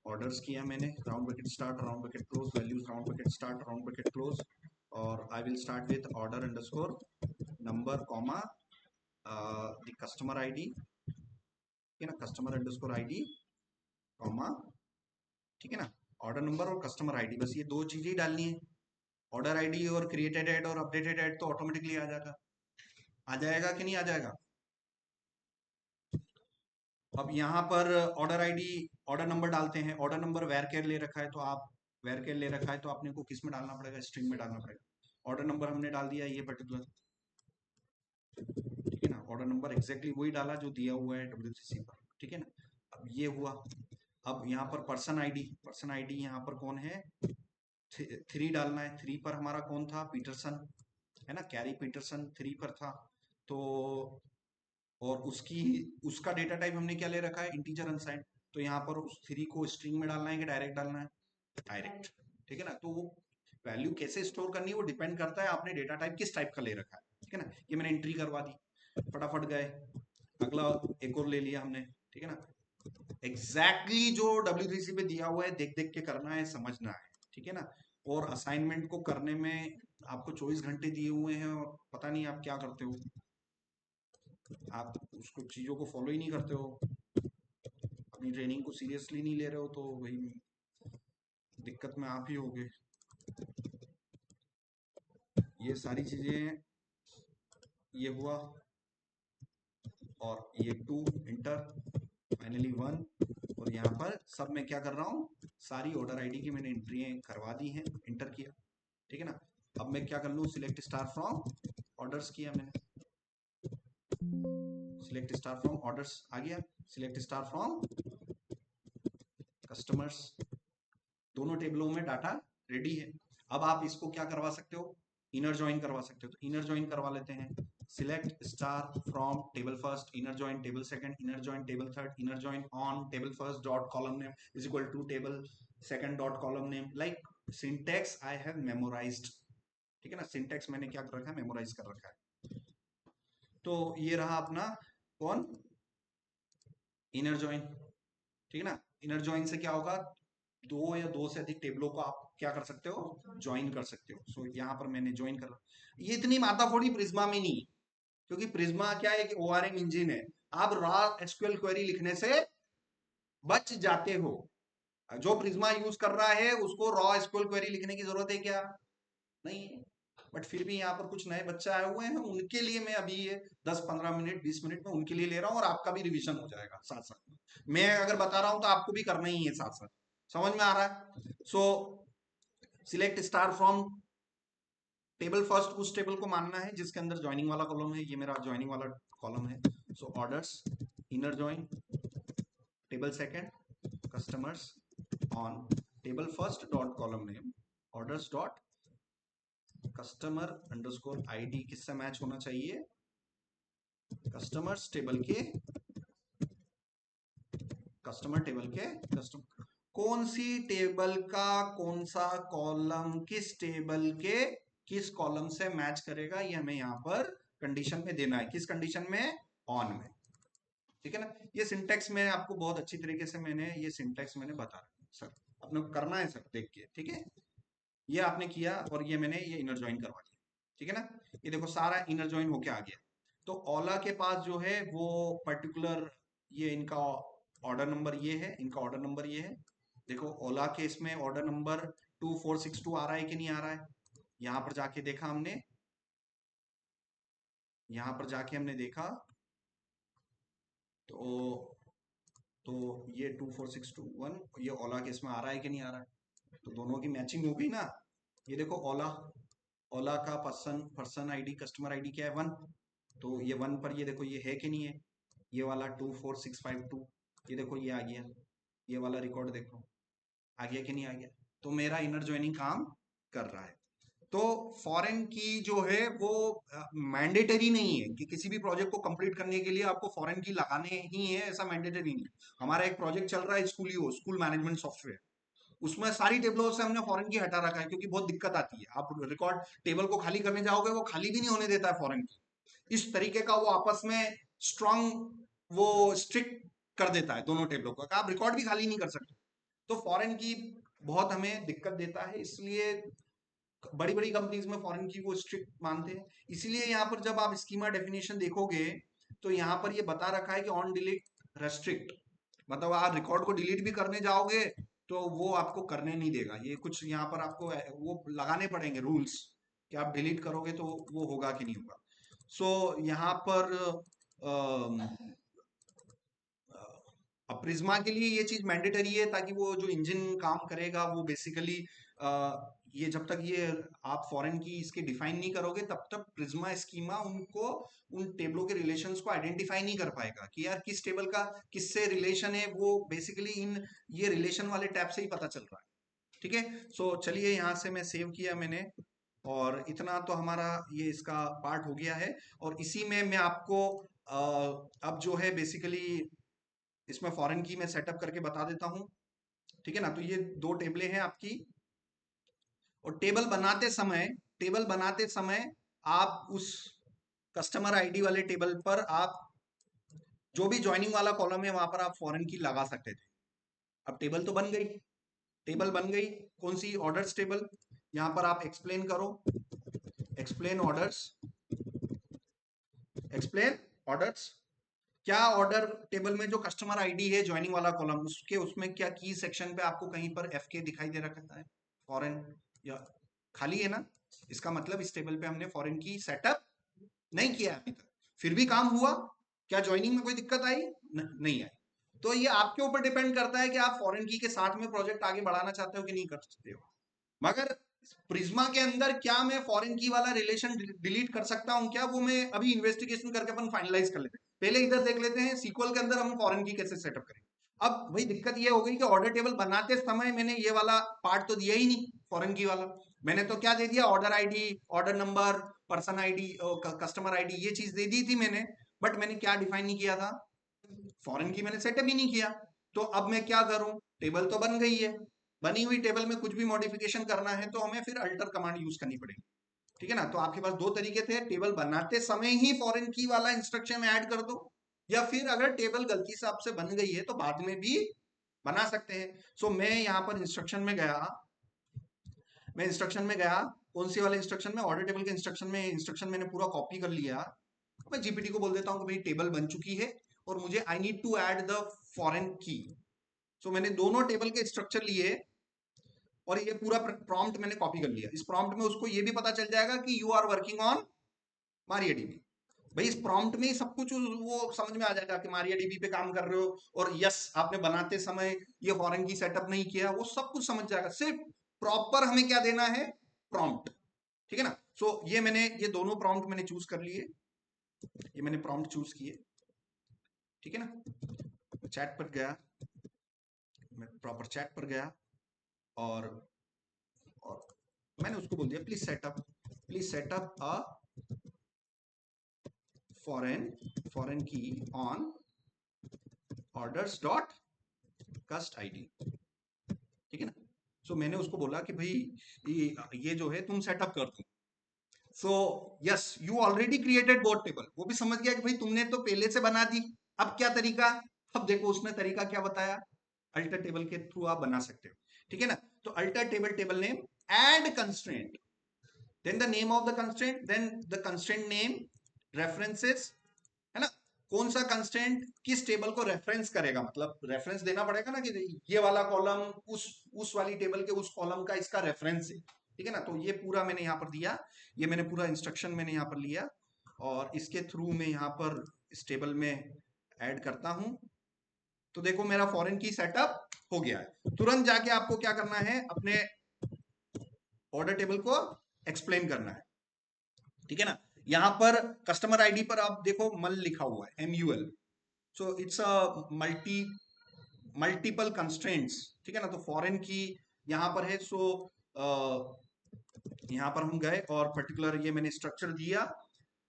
ऑर्डर्स किया मैंने, round bracket start round bracket close, values round bracket start round bracket close. और I will start with order underscore number comma the customer ID, ठीक है ना, कस्टमर अंडरस्कोर आईडी कॉमा, ठीक है ना, order number और कस्टमर आईडी, बस ये दो चीजें ही डालनी है। ऑर्डर आईडी और क्रिएटेड ऐड और अपडेटेड ऐड तो ऑटोमेटिकली आ जाएगा, कि नहीं आ जाएगा? अब यहाँ पर ऑर्डर आईडी, ऑर्डर नंबर डालते हैं। ऑर्डर नंबर वेरकेर ले रखा है तो आप, वेरकेर ले रखा है तो आपने को किस में डालना पड़ेगा? स्ट्रिंग में डालना पड़ेगा। ऑर्डर नंबर हमने डाल दिया ये पर्टिकुलर, ठीक है ना, ऑर्डर नंबर एग्जैक्टली वही डाला जो दिया हुआ है WCC पर, ठीक है ना। अब ये हुआ। अब यहाँ पर पर्सन आईडी यहाँ पर कौन है? 3 डालना है। 3 पर हमारा कौन था? पीटरसन, है ना, कैरी पीटरसन 3 पर था। तो और उसका डेटा टाइप हमने क्या ले रखा है? Integer unsigned. तो यहाँ पर उस 3 को स्ट्रिंग में डालना है कि डायरेक्ट डालना है? डायरेक्ट, ठीक है ना। तो वो वैल्यू कैसे स्टोर करनी है वो डिपेंड करता है आपने डेटा टाइप किस टाइप का ले रखा है, ठीक है ना। ये मैंने एंट्री करवा दी, फटाफट गए। अगला एक और ले लिया हमने, ठीक है ना। एग्जैक्टली जो W3C पे दिया हुआ है देख देख के करना है, समझना है, ठीक है ना। और असाइनमेंट को करने में आपको 24 घंटे दिए हुए हैं और पता नहीं आप क्या करते हो, आप उसको चीजों को फॉलो ही नहीं करते हो, अपनी ट्रेनिंग को सीरियसली नहीं ले रहे हो, तो वही दिक्कत में आप ही होगे। ये सारी चीजें, ये हुआ और ये 2 इंटर, फाइनली 1। और यहाँ पर सब मैं क्या कर रहा हूँ? सारी ऑर्डर आईडी की मैंने एंट्री करवा दी हैं, इंटर किया, ठीक है ना। अब मैं क्या कर लूँ? सिलेक्ट स्टार फ्रॉम ऑर्डर्स किया मैंने, सिलेक्ट स्टार फ्रॉम ऑर्डर्स आ गया, सिलेक्ट स्टार फ्रॉम कस्टमर्स, दोनों टेबलों में डाटा रेडी है। अब आप इसको क्या करवा सकते हो? इनर ज्वाइन करवा सकते हो। तो इनर ज्वाइन करवा लेते हैं। Select star from table first, inner join table second, inner join table third, inner join on table first dot column name is equal to table second dot column name. Like syntax I have memorised, ठीक है ना, syntax मैंने क्या कर रखा है? Memorise कर रखा है। तो ये रहा अपना कौन? इनर ज्वाइन, ठीक है ना। इनर ज्वाइन से क्या होगा? दो या दो से अधिक टेबलों को आप क्या कर सकते हो? ज्वाइन कर सकते हो। सो यहाँ पर मैंने ज्वाइन कर, ये इतनी माताफोड़ी प्रिज्मा में नहीं, क्योंकि प्रिज्मा क्या है? एक ORM इंजिन है। आप रॉ SQL क्वेरी लिखने से बच जाते हो। जो प्रिज्मा यूज कर रहा है उसको रॉ SQL क्वेरी लिखने की जरूरत है क्या? नहीं है। बट फिर भी यहाँ पर कुछ नए बच्चे आए हुए हैं, उनके लिए मैं अभी ये 10-15 मिनट 20 मिनट में उनके लिए ले रहा हूँ, और आपका भी रिवीजन हो जाएगा साथ साथ में। मैं अगर बता रहा हूँ तो आपको भी करना ही है साथ साथ, समझ में आ रहा है? सो select star from table first, उस टेबल को मानना है जिसके अंदर ज्वाइनिंग वाला कॉलम है। ये मेरा ज्वाइनिंग वाला कॉलम है। So orders inner join table second customers on table first dot column name orders dot customer underscore ID किससे मैच होना चाहिए? कस्टमर्स टेबल के, कस्टमर टेबल के कस्टमर, कौन सी टेबल का कौन सा कॉलम किस टेबल के किस कॉलम से मैच करेगा, ये हमें यहाँ पर कंडीशन में देना है। किस कंडीशन में? ऑन में, ठीक है ना। ये सिंटेक्स में आपको बहुत अच्छी तरीके से मैंने ये सिंटेक्स मैंने बता रहा सर, अपने करना है सर देख के, ठीक है। ये आपने किया और ये मैंने ये इनर ज्वाइन करवा दिया, ठीक है ना। ये देखो सारा इनर ज्वाइन होके आ गया। तो ओला के पास जो है वो पर्टिकुलर, ये इनका ऑर्डर नंबर ये है, इनका ऑर्डर नंबर ये है। देखो ओला के इसमें ऑर्डर नंबर 2462 आ रहा है कि नहीं आ रहा है? यहां पर जाके देखा हमने, यहां पर जाके हमने देखा तो ये 24621 ये ओला के इसमें आ रहा है कि नहीं आ रहा है, तो दोनों की मैचिंग हो गई ना। ये देखो ओला, ओला का पर्सन आईडी कस्टमर आईडी क्या है 1, तो ये 1 पर ये देखो ये है कि नहीं है, ये वाला 24652 ये देखो ये आ गया, ये वाला रिकॉर्ड देखो आ गया कि नहीं आ गया, तो मेरा इनर ज्वाइनिंग काम कर रहा है। तो फॉरेन की जो है वो मैंडेटरी नहीं है कि किसी भी प्रोजेक्ट को कंप्लीट करने के लिए आपको फॉरेन की लगाने ही है, ऐसा मैंडेटरी नहीं। हमारा एक प्रोजेक्ट चल रहा है स्कूलियो, स्कूल मैनेजमेंट सॉफ्टवेयर, उसमें सारी टेबलों से हमने फॉरेन की हटा रखा है क्योंकि बहुत दिक्कत आती है। आप रिकॉर्ड टेबल को खाली करने जाओगे वो खाली भी नहीं होने देता है फॉरेन की, इस तरीके का वो आपस में स्ट्रॉन्ग वो स्ट्रिक्ट कर देता है दोनों टेबलों का, आप रिकॉर्ड भी खाली नहीं कर सकते। तो फॉरेन की बहुत हमें दिक्कत देता है, इसलिए बड़ी बड़ी कंपनीज में फॉरेन की वो स्ट्रिक्ट मानते हैं। इसीलिए यहाँ पर जब आप स्कीमा डेफिनेशन देखोगे तो यहाँ पर ये बता रखा है कि ऑन डिलीट रेस्ट्रिक्ट, मतलब आप रिकॉर्ड को डिलीट भी करने जाओगे तो वो आपको करने नहीं देगा। ये कुछ यहाँ पर आपको वो लगाने पड़ेंगे रूल्स कि आप डिलीट करोगे तो वो होगा कि नहीं होगा। सो यहाँ पर अब प्रिज्मा के लिए ये चीज मैंडेटरी है ताकि वो जो इंजन काम करेगा वो बेसिकली ये जब तक ये आप फॉरेन की इसके डिफाइन नहीं करोगे तब तक प्रिज्मा स्कीमा उनको उन टेबलों के रिलेशंस को आइडेंटिफाई नहीं कर पाएगा कि यार किस टेबल का किससे रिलेशन है, वो बेसिकली इन ये रिलेशन वाले टैब से ही पता चल रहा है। ठीक है, सो चलिए यहाँ से मैं सेव किया मैंने, और इतना तो हमारा ये इसका पार्ट हो गया है। और इसी में मैं आपको अब जो है बेसिकली इसमें फॉरेन की मैं सेटअप करके बता देता हूं। ठीक है ना, तो ये दो टेबलें हैं आपकी, और टेबल बनाते समय आप उस कस्टमर आईडी वाले टेबल पर आप जो भी ज्वाइनिंग वाला कॉलम है वहां पर आप फॉरेन की लगा सकते थे। अब टेबल तो बन गई, टेबल बन गई, कौन सी, ऑर्डर्स टेबल। यहां पर आप एक्सप्लेन करो, एक्सप्लेन ऑर्डर्स, एक्सप्लेन ऑर्डर्स, क्या ऑर्डर टेबल में जो कस्टमर आईडी है ज्वाइनिंग वाला कॉलम उसके उसमें क्या की सेक्शन पे आपको कहीं पर एफ के दिखाई दे रखा है फॉरेन, या खाली है ना, इसका मतलब इस टेबल पे हमने फॉरेन की सेटअप नहीं किया अभी तक, फिर भी काम हुआ। क्या ज्वाइनिंग में कोई दिक्कत आई? नहीं आई। तो ये आपके ऊपर डिपेंड करता है कि आप फॉरेन की के साथ में प्रोजेक्ट आगे बढ़ाना चाहते हो कि नहीं कर सकते हो। मगर प्रिज्मा के अंदर क्या मैं फॉरेन की वाला रिलेशन डिलीट कर सकता हूं क्या, वो मैं अभी इन्वेस्टिगेशन करके अपन फाइनलाइज कर लेते हैं। पहले इधर देख लेते हैं सीक्वल के अंदर हम फॉरेन की कैसे सेटअप करेंगे। अब वही दिक्कत ये हो गई कि ऑर्डर टेबल बनाते समय मैंने ये वाला पार्ट तो दिया ही नहीं फॉरेन की वाला, मैंने तो क्या दे दिया, order ID, order number, person ID, customer ID, ये चीज दे दी थी मैंने, बट मैंने क्या डिफाइन नहीं किया था, फॉरेन की मैंने सेटअप ही नहीं किया। तो अब मैं क्या करूं, टेबल तो बन गई है, बनी हुई टेबल में कुछ भी मॉडिफिकेशन करना है तो हमें फिर अल्टर कमांड यूज करनी पड़ेगी। ठीक है ना, तो आपके पास दो तरीके थे, टेबल बनाते समय ही फॉरेन की वाला इंस्ट्रक्शन ऐड कर दो, या फिर अगर टेबल गलती से आपसे बन गई है तो बाद में भी बना सकते हैं। सो मैं यहाँ पर इंस्ट्रक्शन में गया, मैं इंस्ट्रक्शन में गया, कौन सी वाले इंस्ट्रक्शन में, ऑर्डर टेबल के इंस्ट्रक्शन में, इंस्ट्रक्शन मैंने पूरा कॉपी कर लिया। मैं जीपीटी को बोल देता हूँ कि भाई टेबल बन चुकी है और मुझे I need to add the foreign key. So मैंने दोनों टेबल के स्ट्रक्चर लिए और ये पूरा प्रॉम्प्ट मैंने कॉपी कर लिया। इस प्रॉम्प्ट में उसको ये भी पता चल जाएगा कि यू आर वर्किंग ऑन मारियाडीबी। भाई इस प्रॉम्प्ट में ही सब कुछ वो समझ में आ जाएगा कि मारियाडीबी पे काम कर रहे हो, और यस आपने बनाते समय ये फॉरेन की सेटअप नहीं किया, वो सब कुछ समझ जाएगा। सिर्फ प्रॉपर हमें क्या देना है, प्रॉम्प्ट। ठीक है ना, सो ये मैंने ये दोनों प्रॉम्प्ट मैंने चूज कर लिए, ये मैंने प्रॉम्प्ट चूज किए। ठीक है ना, चैट पर गया, मैं प्रॉपर चैट पर गया और मैंने उसको बोल दिया प्लीज सेटअप अ फॉरेन की ऑन ऑर्डर्स डॉट कस्ट आईडी। ठीक है ना, सो मैंने उसको बोला कि भाई ये जो है तुम सेटअप कर दो। So yes you already created board table, वो भी समझ गया कि भाई तुमने तो पहले से बना दी, अब क्या तरीका। अब देखो उसने तरीका क्या बताया, अल्टर टेबल के थ्रू आप बना सकते हो। ठीक है ना, तो alter table name, add constraint, then the name of the constraint, then the constraint name, references, है ना, कौन सा कंस्ट्रेंट किस टेबल को रेफरेंस करेगा, मतलब रेफरेंस देना पड़ेगा ना कि ये वाला कॉलम उस वाली टेबल के उस कॉलम का इसका रेफरेंस है। ठीक है ना। तो ये पूरा मैंने यहाँ पर दिया, ये मैंने पूरा इंस्ट्रक्शन मैंने यहाँ पर लिया और इसके थ्रू मैं यहाँ पर इस टेबल में ऐड करता हूं। तो देखो मेरा फॉरेन की सेटअप हो गया है। तुरंत जाके आपको क्या करना है, अपने ऑर्डर टेबल को एक्सप्लेन करना है, ठीक है ना। यहां पर कस्टमर आईडी पर आप देखो मल लिखा हुआ है, MUL। So it's a multiple constraints, ठीक है ना। तो फॉरेन की यहां पर है। सो यहां पर हम गए और पर्टिकुलर ये मैंने स्ट्रक्चर दिया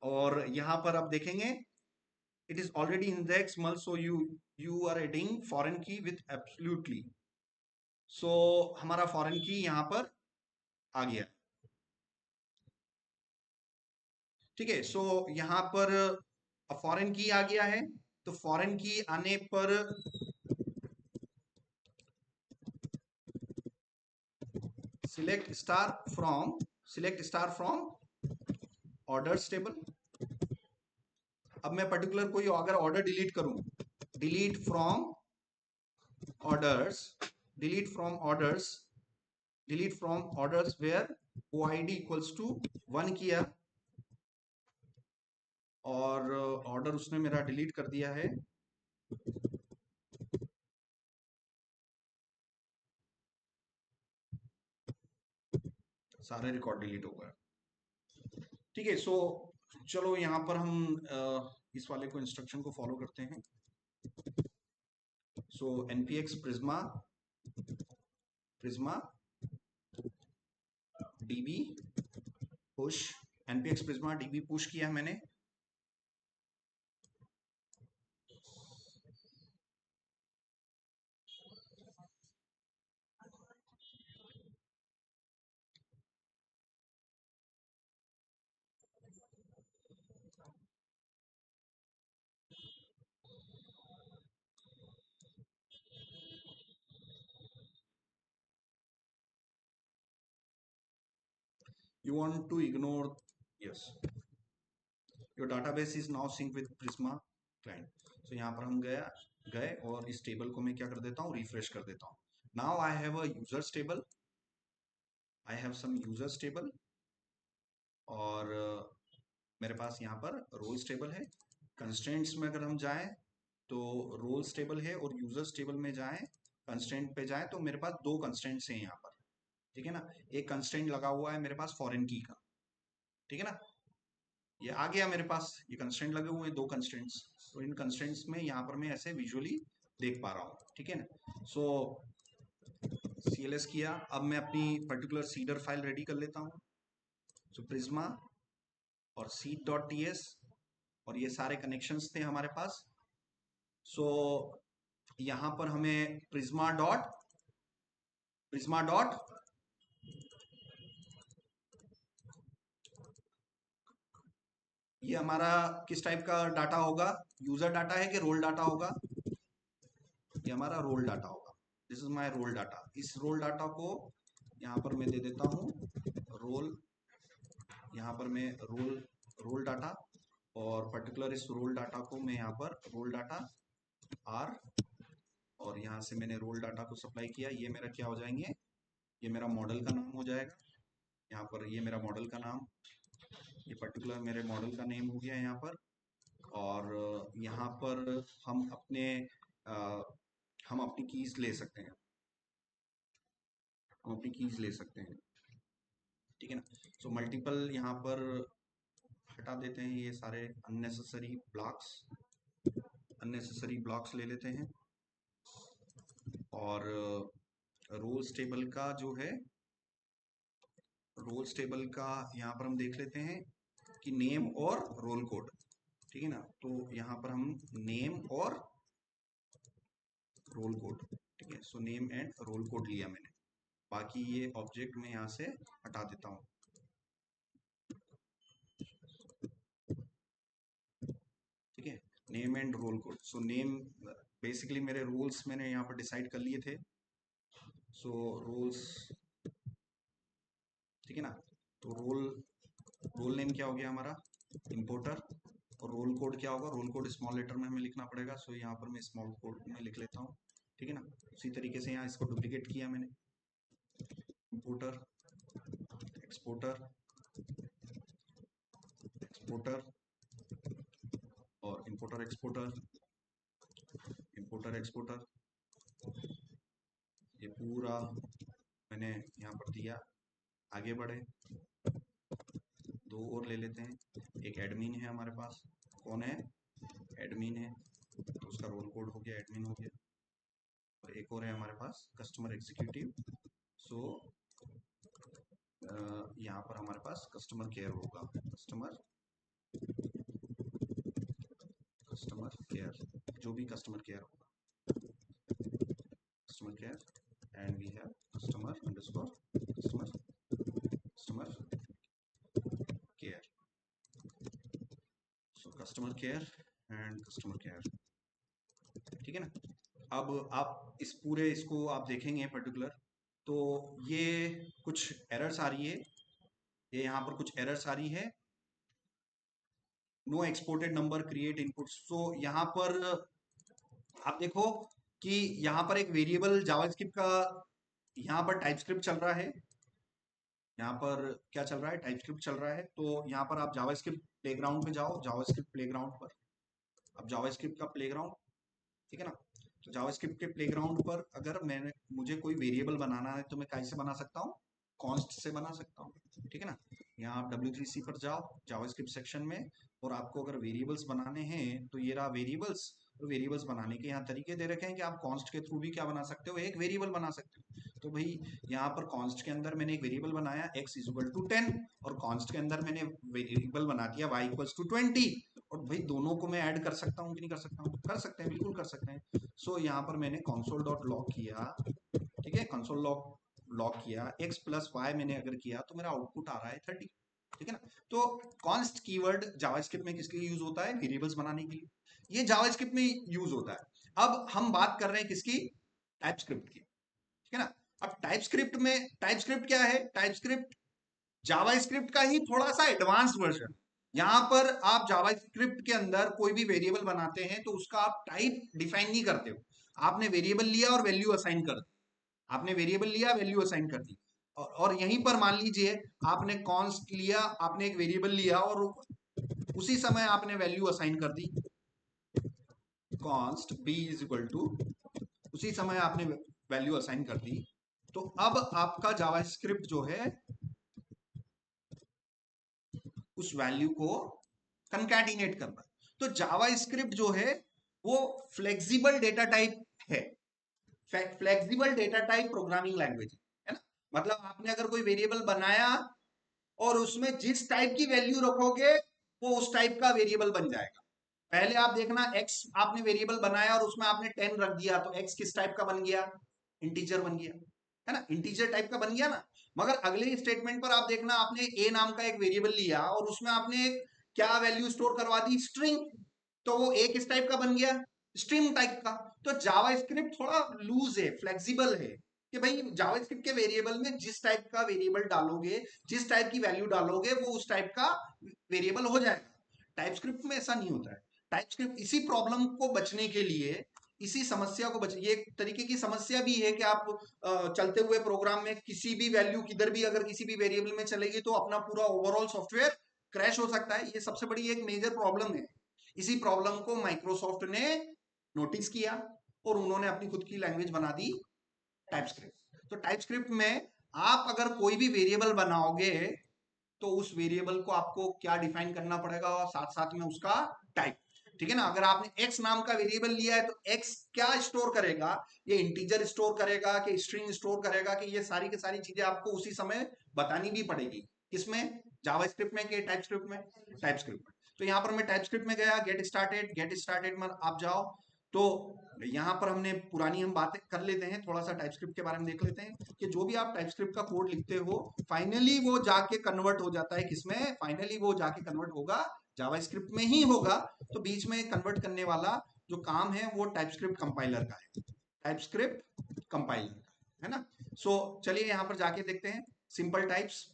और यहां पर आप देखेंगे इट इज ऑलरेडी इंडेक्स मल, so you are adding foreign key with absolutely. So हमारा फॉरेन की यहां पर आ गया, ठीक है। सो यहां पर फॉरेन की आ गया है। तो फॉरेन की आने पर select star from orders table. अब मैं पर्टिकुलर कोई अगर ऑर्डर डिलीट करूं, delete from orders, delete from orders, delete from orders where OID equals to 1 किया और ऑर्डर उसने मेरा डिलीट कर दिया है। सारे रिकॉर्ड डिलीट हो गए, ठीक है। सो चलो यहां पर हम इस वाले को इंस्ट्रक्शन को फॉलो करते हैं। सो npx prisma db push, npx prisma db push किया है मैंने। You want to ignore, yes, your database is now synced with Prisma client। so यहाँ पर हम गए और इस टेबल को मैं क्या कर देता हूँ, रिफ्रेश कर देता हूँ। Now I have a users table, I have some users table और मेरे पास यहाँ पर रोल्स टेबल है। कंस्ट्रेंट्स में अगर हम जाएं तो रोल्स टेबल है और यूजर्स टेबल में जाएं, कंस्ट्रेंट पे जाएं तो मेरे पास दो कंस्ट्रेंट्स हैं यहाँ पर, ठीक है ना। एक कंस्ट्रेंट लगा हुआ है मेरे पास फॉरेन की का, ठीक है ना। ये आ गया मेरे पास, ये कंस्ट्रेंट लगे हुए हैं, दो कंस्ट्रेंट्स। तो इन कंस्ट्रेंट्स में यहाँ पर मैं ऐसे विजुअली देख पा रहा हूँ, ठीक है ना। सो CLS किया। अब मैं अपनी पर्टिकुलर सीडर फाइल रेडी कर लेता हूँ। सो प्रिज्मा और seed.ts और ये सारे कनेक्शंस थे हमारे पास। सो यहाँ पर हमें प्रिज्मा डॉट ये हमारा किस टाइप का डाटा होगा, यूजर डाटा है कि रोल डाटा होगा, ये हमारा रोल डाटा होगा। This is my role data. इस रोल डाटा को यहाँ पर मैं दे देता हूँ रोल, यहाँ पर मैं रोल डाटा और पर्टिकुलर इस रोल डाटा को मैं यहाँ पर रोल डाटा आर और यहाँ से मैंने रोल डाटा को सप्लाई किया। ये मेरा क्या हो जाएंगे, ये मेरा मॉडल का नाम हो जाएगा। यहाँ पर ये मेरा मॉडल का नाम, ये पर्टिकुलर मेरे मॉडल का नेम हो गया यहाँ पर। और यहाँ पर हम अपनी कीज ले सकते हैं, हम अपनी कीज ले सकते हैं, ठीक है ना। सो मल्टीपल यहाँ पर हटा देते हैं, ये सारे अननेसेसरी ब्लॉक्स ले लेते हैं। और रोल्स टेबल का जो है, रोल्स टेबल का यहाँ पर हम देख लेते हैं कि नेम और रोल कोड, ठीक है ना। तो यहाँ पर हम नेम और रोल कोड, ठीक है। So name and roll code लिया मैंने, बाकी ये ऑब्जेक्ट मैं यहाँ से हटा देता हूँ, ठीक है। Name and roll code. So name basically मेरे रोल्स मैंने यहाँ पर डिसाइड कर लिए थे। सो रोल्स, ठीक है ना। तो रोल नेम क्या हो गया हमारा, इंपोर्टर। और रोल कोड क्या होगा, रोल कोड स्मॉल लेटर में हमें लिखना पड़ेगा। सो यहाँ पर मैं स्मॉल कोड में लिख लेता हूँ, ठीक है ना। उसी तरीके से यहाँ इसको डुप्लीकेट किया मैंने, इंपोर्टर एक्सपोर्टर, एक्सपोर्टर और इंपोर्टर एक्सपोर्टर, इंपोर्टर एक्सपोर्टर। ये पूरा मैंने यहाँ पर दिया। आगे बढ़े, दो और ले लेते हैं। एक एडमिन है हमारे पास, कौन है? एडमिन है, तो उसका रोल कोड हो गया, एडमिन हो गया। और एक और है हमारे पास कस्टमर एग्जीक्यूटिव। सो यहाँ पर हमारे पास कस्टमर केयर होगा, कस्टमर केयर, जो भी कस्टमर केयर होगा, customer care. And we have customer underscore customer care. So customer care and customer care, ठीक है ना। अब आप इस पूरे इसको आप देखेंगे पर्टिकुलर, तो ये कुछ एरर्स आ रही है, ये यहाँ पर कुछ एरर्स आ रही है। No exported number create input. So यहाँ पर आप देखो कि यहाँ पर एक वेरिएबल जावास्क्रिप्ट का यहाँ पर टाइपस्क्रिप्ट चल रहा है, यहाँ पर क्या चल रहा है? टाइपस्क्रिप्ट चल रहा है। तो यहाँ पर आप जावास्क्रिप्ट प्लेग्राउंड में जाओ, जावास्क्रिप्ट प्लेग्राउंड पर। अब जावास्क्रिप्ट का प्लेग्राउंड, ठीक है ना। तो जावास्क्रिप्ट के प्लेग्राउंड पर अगर मुझे कोई वेरिएबल बनाना है तो मैं कैसे बना सकता हूँ? कॉन्स्ट से बना सकता हूँ, ठीक है ना। यहाँ आप W3C पर जाओ जावास्क्रिप्ट सेक्शन में, और आपको अगर वेरिएबल्स बनाने हैं तो ये रहा वेरिएबल्स। तो वेरिएबल्स बनाने के यहाँ तरीके दे रखे हैं कि आप कॉन्स्ट के थ्रू भी क्या बना सकते हो? एक वेरिएबल बना सकते हो। तो भाई यहाँ पर कॉन्स्ट के अंदर मैंने एक वेरिएबल बनाया x = 10, और कॉन्स्ट के अंदर मैंने वेरिएबल बना दिया y = 20। और भाई दोनों को मैं ऐड कर सकता हूँ कि नहीं कर सकता हूँ? कर सकते हैं, बिल्कुल कर सकते हैं। सो यहाँ पर मैंने console.log किया, ठीक है, console लॉग किया, x + y मैंने अगर किया तो मेरा आउटपुट आ रहा है 30, ठीक है ना। तो कॉन्स्ट कीवर्ड जावास्क्रिप्ट में किसके लिए यूज होता है? वेरिएबल्स बनाने के लिए, ये जावास्क्रिप्ट में यूज होता है। अब हम बात कर रहे हैं किसकी? टाइपस्क्रिप्ट की, ठीक है ना। अब टाइपस्क्रिप्ट में, टाइपस्क्रिप्ट क्या है? टाइपस्क्रिप्ट जावास्क्रिप्ट का ही थोड़ा सा एडवांस वर्जन। यहां पर आप जावास्क्रिप्ट के अंदर कोई भी वेरिएबल बनाते हैं तो उसका आप टाइप डिफाइन नहीं करते हो, आपने वेरिएबल लिया और वैल्यू असाइन कर दी, आपने वेरिएबल लिया, वैल्यू असाइन कर दी। और यहीं पर मान लीजिए आपने कॉन्स्ट लिया, आपने एक वेरिएबल लिया और उसी समय आपने वैल्यू असाइन कर दी, कॉन्स्ट b = उसी समय आपने वैल्यू असाइन कर दी। तो अब आपका जावास्क्रिप्ट जो है उस वैल्यू को कंकैटिनेट करना। तो जावास्क्रिप्ट जो है वो फ्लेक्सिबल डेटा टाइप है, flexible data type programming language है ना। मतलब आपने अगर कोई वेरिएबल बनाया और उसमें जिस टाइप की वैल्यू रखोगे वो उस टाइप का वेरिएबल बन जाएगा। पहले आप देखना, x आपने वेरिएबल बनाया और उसमें आपने 10 रख दिया तो x किस टाइप का बन गया? इंटीजर बन गया, है ना, इंटीजर टाइप का बन गया ना। मगर अगले स्टेटमेंट पर आप देखना, आपने a नाम का एक वेरिएबल लिया और उसमें आपने क्या वैल्यू स्टोर करवा दी? स्ट्रिंग। तो वो a किस टाइप का बन गया? स्ट्रिंग टाइप का। तो जावास्क्रिप्ट थोड़ा लूज है, फ्लेक्सिबल है, कि भाई जावास्क्रिप्ट के वेरिएबल में जिस टाइप का वेरिएबल डालोगे, जिस टाइप की वैल्यू डालोगे वो उस टाइप का वेरिएबल हो जाएगा। टाइपस्क्रिप्ट में ऐसा नहीं होता है। टाइपस्क्रिप्ट इसी प्रॉब्लम को बचने के लिए, इसी समस्या को ये एक तरीके की समस्या भी है कि आप चलते हुए प्रोग्राम में किसी भी वैल्यू किधर भी अगर किसी भी वेरिएबल में चलेगी तो अपना पूरा ओवरऑल सॉफ्टवेयर क्रैश हो सकता है। ये सबसे बड़ी एक मेजर प्रॉब्लम है। इसी प्रॉब्लम को माइक्रोसॉफ्ट ने नोटिस किया और उन्होंने अपनी खुद की लैंग्वेज बना दी, टाइपस्क्रिप्ट। तो टाइपस्क्रिप्ट में आप अगर कोई भी वेरिएबल बनाओगे तो उस वेरिएबल को आपको क्या डिफाइन करना पड़ेगा, और साथ साथ में उसका टाइप, ठीक है ना। अगर आपने x नाम का वेरिएबल लिया है तो x क्या स्टोर करेगा? ये इंटीजर स्टोर करेगा कि स्ट्रिंग स्टोर करेगा, कि ये सारी की सारी चीजें आपको उसी समय बतानी भी पड़ेगी। किसमें? जावास्क्रिप्ट में कि टाइपस्क्रिप्ट में? टाइपस्क्रिप्ट में। तो यहाँ पर मैं टाइपस्क्रिप्ट में गया, गेट स्टार्टेड में आप जाओ। तो यहाँ पर हमने पुरानी हम बातें कर लेते हैं, थोड़ा सा टाइपस्क्रिप्ट के बारे में देख लेते हैं कि जो भी आप टाइपस्क्रिप्ट का कोड लिखते हो फाइनली वो जाके कन्वर्ट हो जाता है किसमें? फाइनली वो जाके कन्वर्ट होगा जावास्क्रिप्ट में ही होगा। तो बीच में कन्वर्ट करने वाला जो काम है वो टाइपस्क्रिप्ट कंपाइलर का है, टाइपस्क्रिप्ट कंपाइलर, है ना। सो चलिए यहाँ पर जाके देखते हैं सिंपल टाइप्स।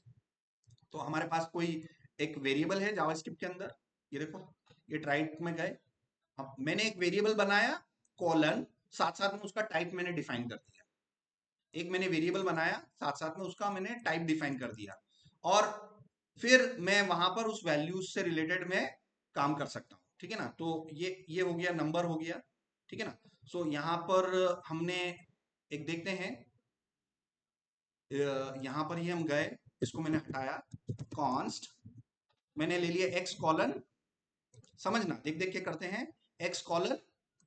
तो हमारे पास कोई एक वेरिएबल है जावास्क्रिप्ट के अंदर, ये देखो, ये टाइप में गए, मैंने एक वेरिएबल बनाया कॉलन, साथ साथ में उसका टाइप मैंने डिफाइन कर दिया। एक मैंने वेरिएबल बनाया, साथ साथ में उसका मैंने टाइप डिफाइन कर दिया। और फिर मैं वहां पर उस वैल्यूज से रिलेटेड मैं काम कर सकता हूँ, ठीक है ना। तो ये हो गया, नंबर हो गया, ठीक है ना। सो यहाँ पर हमने एक देखते हैं, यहाँ पर ही हम गए, इसको मैंने हटाया, कॉन्स्ट मैंने ले लिया एक्स कॉलन, समझना देख देख के करते हैं, x colon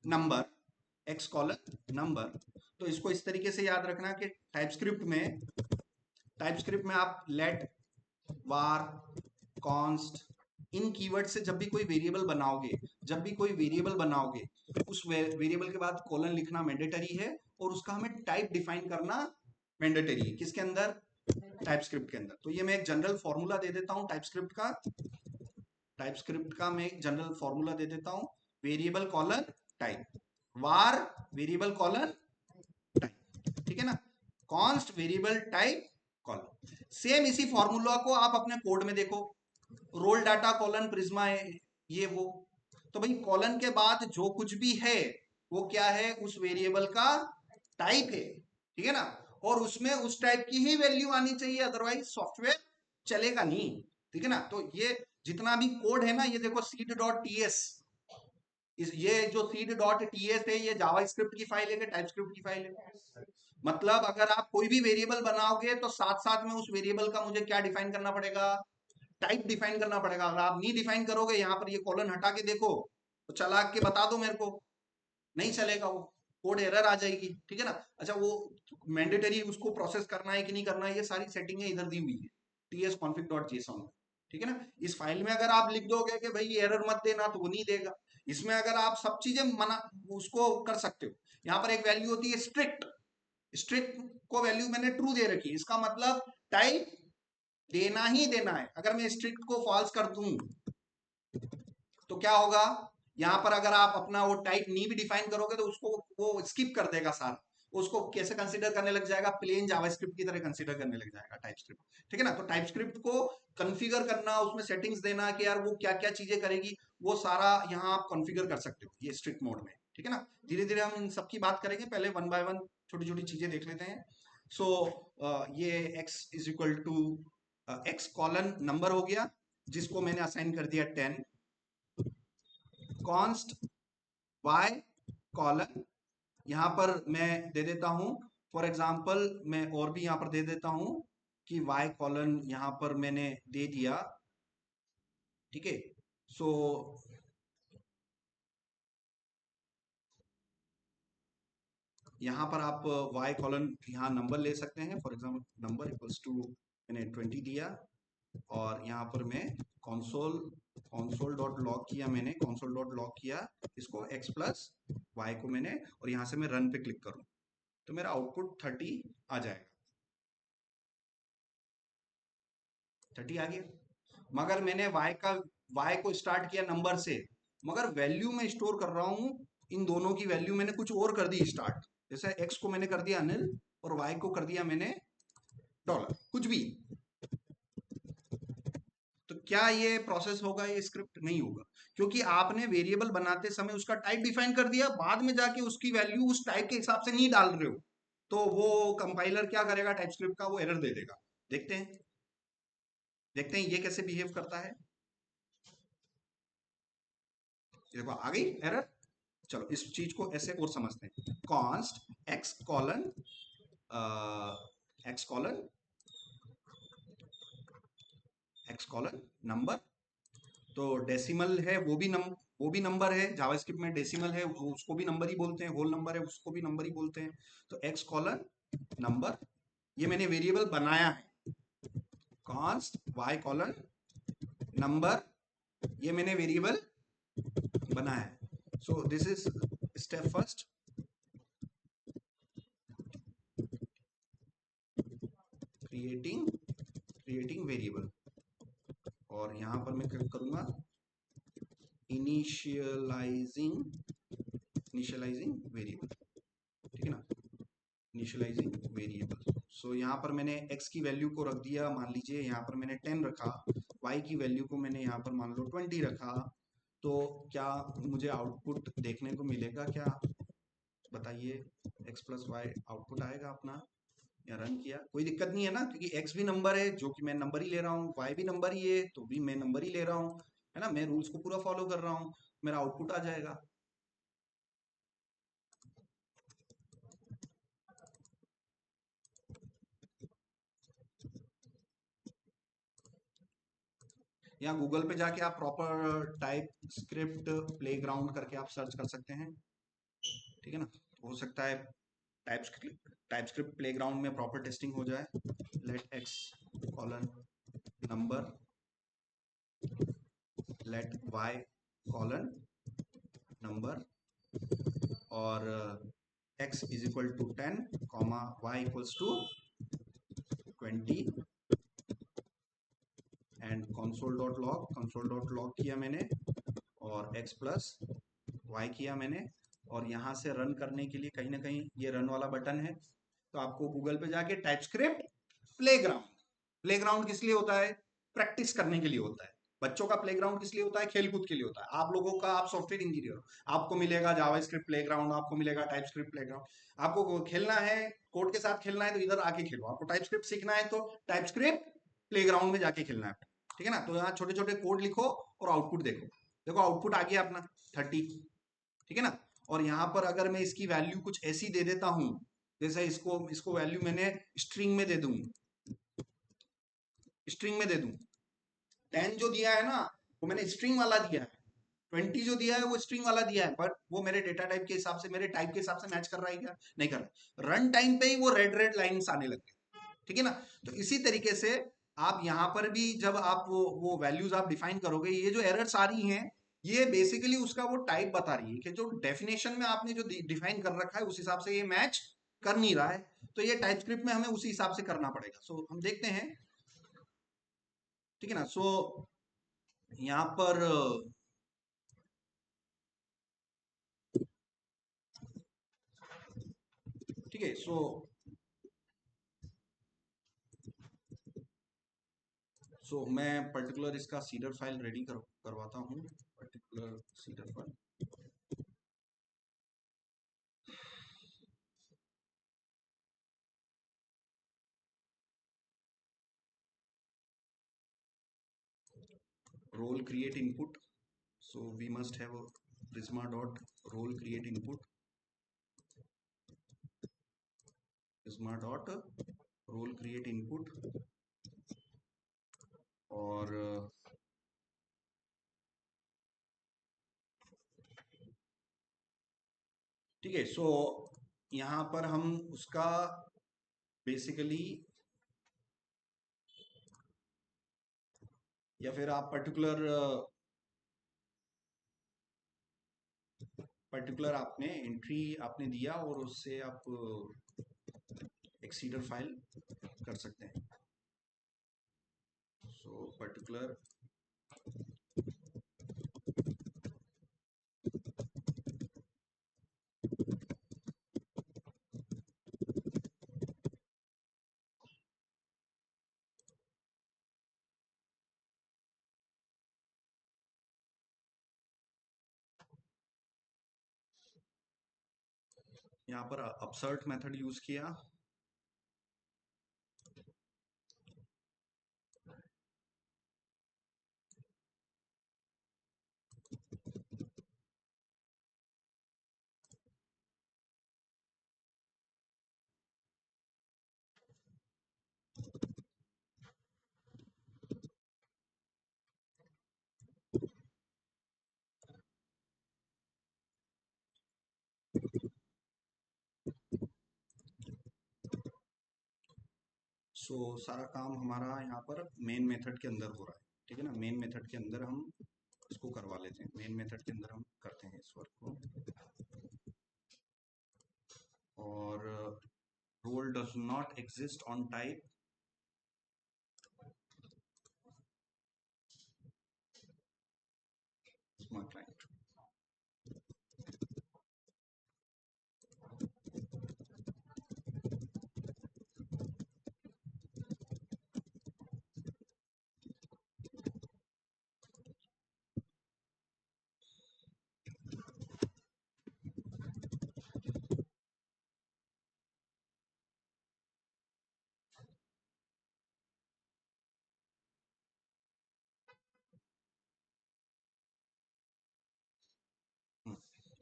number, x colon number. तो इसको इस तरीके से याद रखना कि टाइपस्क्रिप्ट में आप लेट, वार, कॉन्स्ट, इन कीवर्ड से जब भी कोई वेरिएबल बनाओगे, उस वेरिएबल के बाद कॉलन लिखना मैंडेटरी है, और उसका हमें टाइप डिफाइन करना मैंडेटरी है। किसके अंदर? टाइपस्क्रिप्ट के अंदर। तो ये मैं एक जनरल फॉर्मूला दे देता हूं टाइपस्क्रिप्ट का मैं एक जनरल फॉर्मूला दे देता हूं, वेरिएबल कॉलन टाइप, वार वेरिएबल कॉलन टाइप, ठीक है ना, const variable type colon. Same इसी फॉर्मूला को आप अपने कोड में देखो, रोल डाटा कॉलन प्रिज्मा है, ये वो। तो भाई कॉलन के बाद जो कुछ भी है वो क्या है? उस वेरिएबल का टाइप है, ठीक है ना, और उसमें उस टाइप की ही वैल्यू आनी चाहिए, अदरवाइज सॉफ्टवेयर चलेगा नहीं, ठीक है ना। तो ये जितना भी कोड है ना, ये देखो seed.ts, ये जो seed.ts है, ये जावास्क्रिप्ट की फाइल है कि टाइपस्क्रिप्ट की फाइल है? मतलब अगर आप कोई भी वेरिएबल बनाओगे तो साथ साथ में उस वेरिएबल का मुझे क्या डिफाइन करना पड़ेगा? टाइप डिफाइन करना पड़ेगा। अगर आप नहीं डिफाइन करोगे, यहाँ पर ये कॉलन हटा के देखो, तो चला के बता दो मेरे को, नहीं चलेगा, वो कोड एरर आ जाएगी, ठीक है ना। अच्छा, वो मैंडेटरी उसको प्रोसेस करना है कि नहीं करना है, ये सारी सेटिंगें इधर दी हुई है tsconfig.json में, ठीक है ना। इस फाइल में अगर आप लिख दोगे कि भाई एरर मत देना, तो वो नहीं देगा। इसमें अगर आप सब चीजें मना उसको कर सकते हो। यहाँ पर एक वैल्यू होती है स्ट्रिक्ट, स्ट्रिक्ट को वैल्यू मैंने ट्रू दे रखी है, इसका मतलब टाइप देना ही देना है। अगर मैं स्ट्रिक्ट को फॉल्स कर दूं तो क्या होगा? यहां पर अगर आप अपना वो टाइप नहीं भी डिफाइन करोगे तो उसको वो स्किप कर देगा सारा, उसको कैसे कंसीडर करने लग जाएगा? प्लेन जावास्क्रिप्ट की तरह कंसीडर करने लग जाएगा टाइपस्क्रिप्ट, ठीक है ना। तो टाइपस्क्रिप्ट को कॉन्फ़िगर करना, उसमें सेटिंग्स देना कि यार वो क्या क्या चीजें करेगी, वो सारा यहाँ आप कॉन्फ़िगर कर सकते हो ये स्ट्रिक्ट मोड में, ठीक है ना। धीरे धीरे हम इन सब की बात करेंगे, पहले वन बाय वन छोटी छोटी चीजें देख लेते हैं। सो ये x is equal to x colon number हो गया, जिसको मैंने असाइन कर दिया 10, कॉन्स्ट y कॉलन, यहां पर मैं दे देता हूं, फॉर एग्जांपल मैं और भी यहां पर दे देता हूं कि y कॉलन यहां पर मैंने दे दिया, ठीक है। सो यहां पर आप y कॉलन यहां नंबर ले सकते हैं, for example number equals to मैंने 20 दिया, और यहाँ पर मैं console console डॉट लॉग किया, मैंने console डॉट लॉग किया इसको x प्लस वाई को मैंने, और यहाँ से मैं रन पे क्लिक करूं तो मेरा आउटपुट 30 आ जाएगा, 30 आ गया। मगर मैंने y को स्टार्ट किया नंबर से, मगर वैल्यू में स्टोर कर रहा हूं, इन दोनों की वैल्यू मैंने कुछ और कर दी स्टार्ट, जैसे x को मैंने कर दिया अनिल और y को कर दिया मैंने डॉलर, कुछ भी। तो क्या ये प्रोसेस होगा? ये स्क्रिप्ट नहीं होगा, क्योंकि आपने वेरिएबल बनाते समय उसका टाइप डिफाइन कर दिया, बाद में जाके उसकी वैल्यू उस टाइप के हिसाब से नहीं डाल रहे हो, तो वो कंपाइलर क्या करेगा? टाइपस्क्रिप्ट का वो एरर दे देगा। देखते हैं, देखते हैं ये कैसे बिहेव करता है। देखो आ गई एरर। चलो इस चीज को ऐसे और समझते हैं, कॉन्स्ट एक्स कॉलन नंबर, तो डेसिमल है वो भी नंबर है, जावास्क्रिप्ट में डेसिमल है उसको भी नंबर ही बोलते हैं, होल नंबर है उसको भी नंबर ही बोलते हैं। तो एक्स कॉलन नंबर, ये मैंने वेरिएबल बनाया है, कॉन्स्ट वाई कॉलन नंबर, ये मैंने वेरिएबल बनाया है। So this is step first, creating variable, और यहां पर मैं क्या करूंगा? इनिशियलाइजिंग वेरिएबल, ठीक है ना, इनिशियलाइजिंग वेरिएबल। सो यहाँ पर मैंने x की वैल्यू को रख दिया, मान लीजिए यहाँ पर मैंने 10 रखा, y की वैल्यू को मैंने यहाँ पर मान लो 20 रखा, तो क्या मुझे आउटपुट देखने को मिलेगा क्या? बताइए, x प्लस वाई आउटपुट आएगा अपना? या रन किया, कोई दिक्कत नहीं है ना, क्योंकि एक्स भी नंबर है जो कि मैं नंबर ही ले रहा हूँ, वाई भी नंबर ही है तो भी मैं नंबर ही ले रहा हूँ, है ना, मैं रूल्स को पूरा फॉलो कर रहा हूँ, मेरा आउटपुट आ जाएगा। या गूगल पे जाके आप प्रॉपर टाइप स्क्रिप्ट प्लेग्राउंड करके आप सर्च कर सकते हैं, ठीक है ना, हो सकता है टाइप स्क्रिप्ट प्लेग्राउंड में प्रॉपर टेस्टिंग हो जाए। Let x colon number, let y colon number, और x is equal to 10 comma y equals to 20 and console dot log किया मैंने, और x प्लस y किया मैंने, और यहाँ से रन करने के लिए कहीं ना कहीं ये रन वाला बटन है, तो आपको गूगल पे जाके टाइपस्क्रिप्ट प्लेग्राउंड, प्लेग्राउंड किस लिए होता है, प्रैक्टिस करने के लिए होता है। बच्चों का प्लेग्राउंड किस लिए होता है, खेलकूद के लिए होता है। आप लोगों का, आप सॉफ्टवेयर इंजीनियर हो, आपको मिलेगा जावास्क्रिप्ट प्लेग्राउंड, आपको मिलेगा टाइपस्क्रिप्ट प्लेग्राउंड। आपको खेलना है, कोड के साथ खेलना है तो इधर आके खेलो, आपको टाइपस्क्रिप्ट सीखना है तो टाइपस्क्रिप्ट प्लेग्राउंड में जाके खेलना है, ठीक है ना। तो यहाँ छोटे छोटे कोड लिखो और आउटपुट देखो, देखो आउटपुट आ गया अपना 30, ठीक है ना। और यहाँ पर अगर मैं इसकी वैल्यू कुछ ऐसी दे देता हूं, जैसे इसको इसको वैल्यू मैंने स्ट्रिंग में दे दूं, स्ट्रिंग में दे दूं, 10 जो दिया है ना वो मैंने स्ट्रिंग वाला दिया है, 20 जो दिया है वो स्ट्रिंग वाला दिया है, बट वो मेरे डेटा टाइप के हिसाब से, मेरे टाइप के हिसाब से मैच कर रहा है क्या, नहीं कर रहा। रन टाइम पे ही वो रेड रेड लाइंस आने लग गए, ठीक है ना। तो इसी तरीके से आप यहाँ पर भी जब आप वो वैल्यूज आप डिफाइन करोगे, ये जो एरर्स आ रही हैं ये बेसिकली उसका वो टाइप बता रही है कि जो डेफिनेशन में आपने जो डिफाइन कर रखा है उस हिसाब से ये मैच कर नहीं रहा है, तो ये टाइप स्क्रिप्ट में हमें उसी हिसाब से करना पड़ेगा। सो हम देखते हैं, ठीक है ना। सो यहाँ पर ठीक है। सो मैं पर्टिकुलर इसका सीडर फाइल रेडी करवाता हूँ, particular cedar file. role create input, so we must have a prisma dot role create input, prisma dot role create input, और ठीक है। सो यहाँ पर हम उसका बेसिकली, या फिर आप पर्टिकुलर पर्टिकुलर आपने एंट्री आपने दिया और उससे आप एक सीडर फाइल कर सकते हैं। सो पर्टिकुलर यहाँ पर अपसर्ट मेथड यूज किया, सो सारा काम हमारा यहाँ पर मेन मेथड के अंदर हो रहा है, ठीक है ना। मेन मेथड के अंदर हम इसको करवा लेते हैं, मेन मेथड के अंदर हम करते हैं इस वर्क को, और role does not exist on type smart client.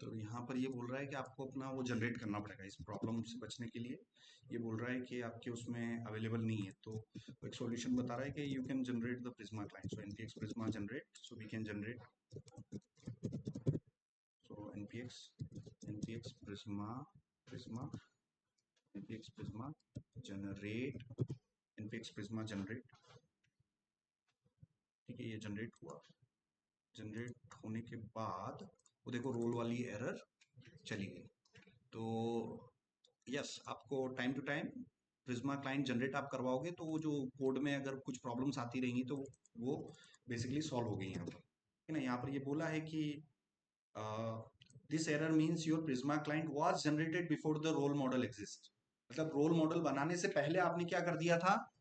तो यहाँ पर ये बोल रहा है कि आपको अपना वो जनरेट करना पड़ेगा इस प्रॉब्लम से बचने के लिए। ये बोल रहा है कि आपके उसमें अवेलेबल नहीं है, तो एक सॉल्यूशन बता रहा है कि you can generate the Prisma client, so npx prisma generate, so we can generate, so npx prisma npx prisma generate, npx prisma generate. ठीक है, ये जनरेट हुआ। जनरेट होने के बाद वो देखो रोल वाली एरर चली गई। तो यस, आपको time to time Prisma client generate आप करवाओगे तो वो जो कोड में अगर कुछ प्रॉब्लम्स आती रहेंगी तो वो बेसिकली सॉल्व हो गई यहाँ पर, है ना। यहाँ पर ये बोला है कि this error means your Prisma client was generated before the role model exist. मतलब रोल मॉडल बनाने से पहले आपने क्या कर दिया था,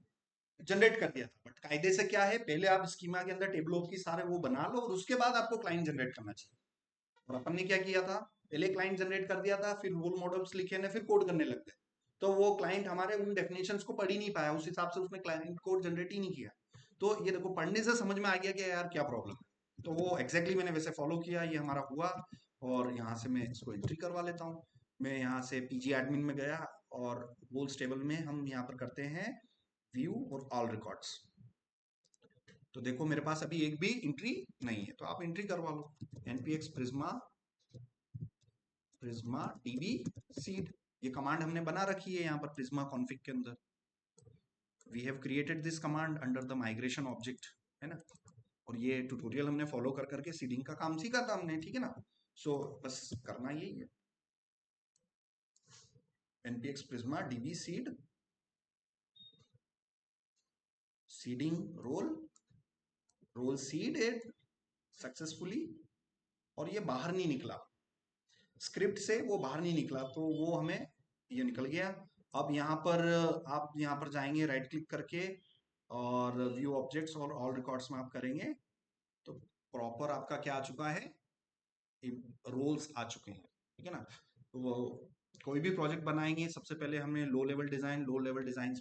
जनरेट कर दिया था। बट कायदे से क्या है, पहले आप स्कीमा के अंदर टेबल की सारे वो बना लो और उसके बाद आपको क्लाइंट जनरेट करना चाहिए। और अपन ने क्या किया था, पहले क्लाइंट जनरेट कर दिया था, फिर रोल मॉडल्स लिखे ने, फिर कोड करने लग गए। तो वो क्लाइंट हमारे उन डेफिनेशंस को पढ़ ही नहीं पाया, उस हिसाब से उसने क्लाइंट कोड जनरेट ही नहीं किया। तो ये देखो पढ़ने से समझ में आ गया कि यार क्या प्रॉब्लम है। तो वो एग्जैक्टली मैंने वैसे फॉलो किया, ये हमारा हुआ। और यहाँ से मैं इसको एंट्री करवा लेता हूँ। मैं यहाँ से पीजी एडमिन में गया और रोल्स टेबल में हम यहाँ पर करते हैं व्यू और ऑल रिकॉर्ड्स। तो देखो मेरे पास अभी एक भी एंट्री नहीं है, तो आप एंट्री करवा लो। npx prisma db seed, ये कमांड हमने बना रखी है यहाँ पर prisma config के अंदर। We have created this command under the migration object, है ना। और ये ट्यूटोरियल हमने फॉलो कर करके सीडिंग का काम सीखा था हमने, ठीक है ना। सो बस करना यही है, npx prisma db seed, seeding role seed successfully. और ये बाहर नहीं निकला, स्क्रिप्ट से वो बाहर नहीं निकला, तो वो हमें ये निकल गया। अब यहाँ पर आप यहाँ पर जाएंगे राइट क्लिक करके और व्यू ऑब्जेक्ट्स और ऑल रिकॉर्ड्स में आप करेंगे तो प्रॉपर आपका क्या आ चुका है, रोल्स आ चुके हैं, ठीक है ना। तो वो कोई भी प्रोजेक्ट बनाएंगे सबसे पहले हमें लो लेवल डिजाइन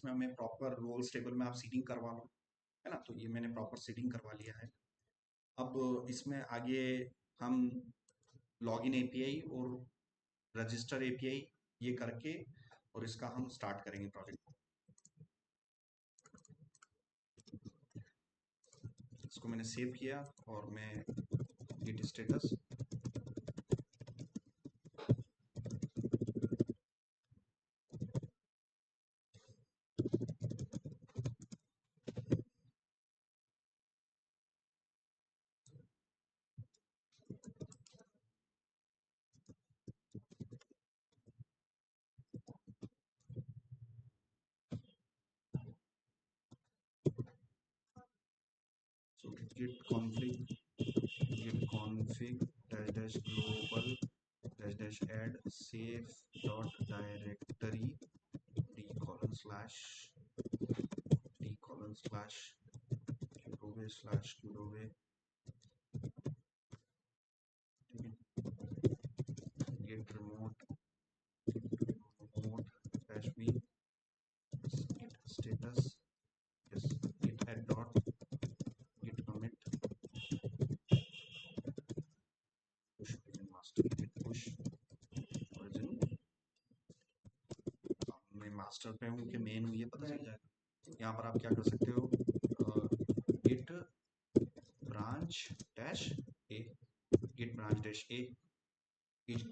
में हमें प्रॉपर रोल्स टेबल में आप सीडिंग करवा लो, है ना। तो ये मैंने प्रॉपर सीडिंग करवा लिया है। अब इसमें आगे हम लॉगिन एपीआई और रजिस्टर एपीआई ये करके और इसका हम स्टार्ट करेंगे प्रोजेक्ट। इसको मैंने सेव किया और मैं git status so git config dash dash global dash dash add safe dot directory d colon slash qdove slash qdove, git remote dash b git status, yes, git add dot git commit push begin master, git push origin। मैं master पे हूँ कि main हूँ ये पता चल जाएगा। यहाँ पर आप क्या कर सकते हो, git branch dash a, git branch dash a, git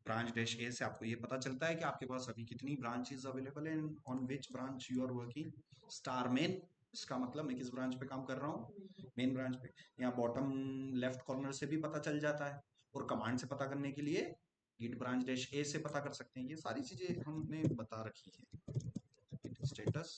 branch dash a से आपको ये पता चलता है कि आपके पास अभी कितनी ब्रांचेस अवेलेबल हैं, on which branch you are working. Star main, इसका मतलब मैं किस ब्रांच पे काम कर रहा हूँ, मेन ब्रांच पे। यहाँ बॉटम लेफ्ट कॉर्नर से भी पता चल जाता है, और कमांड से पता करने के लिए git branch dash a से पता कर सकते हैं। ये सारी चीजें हमने बता रखी है। git status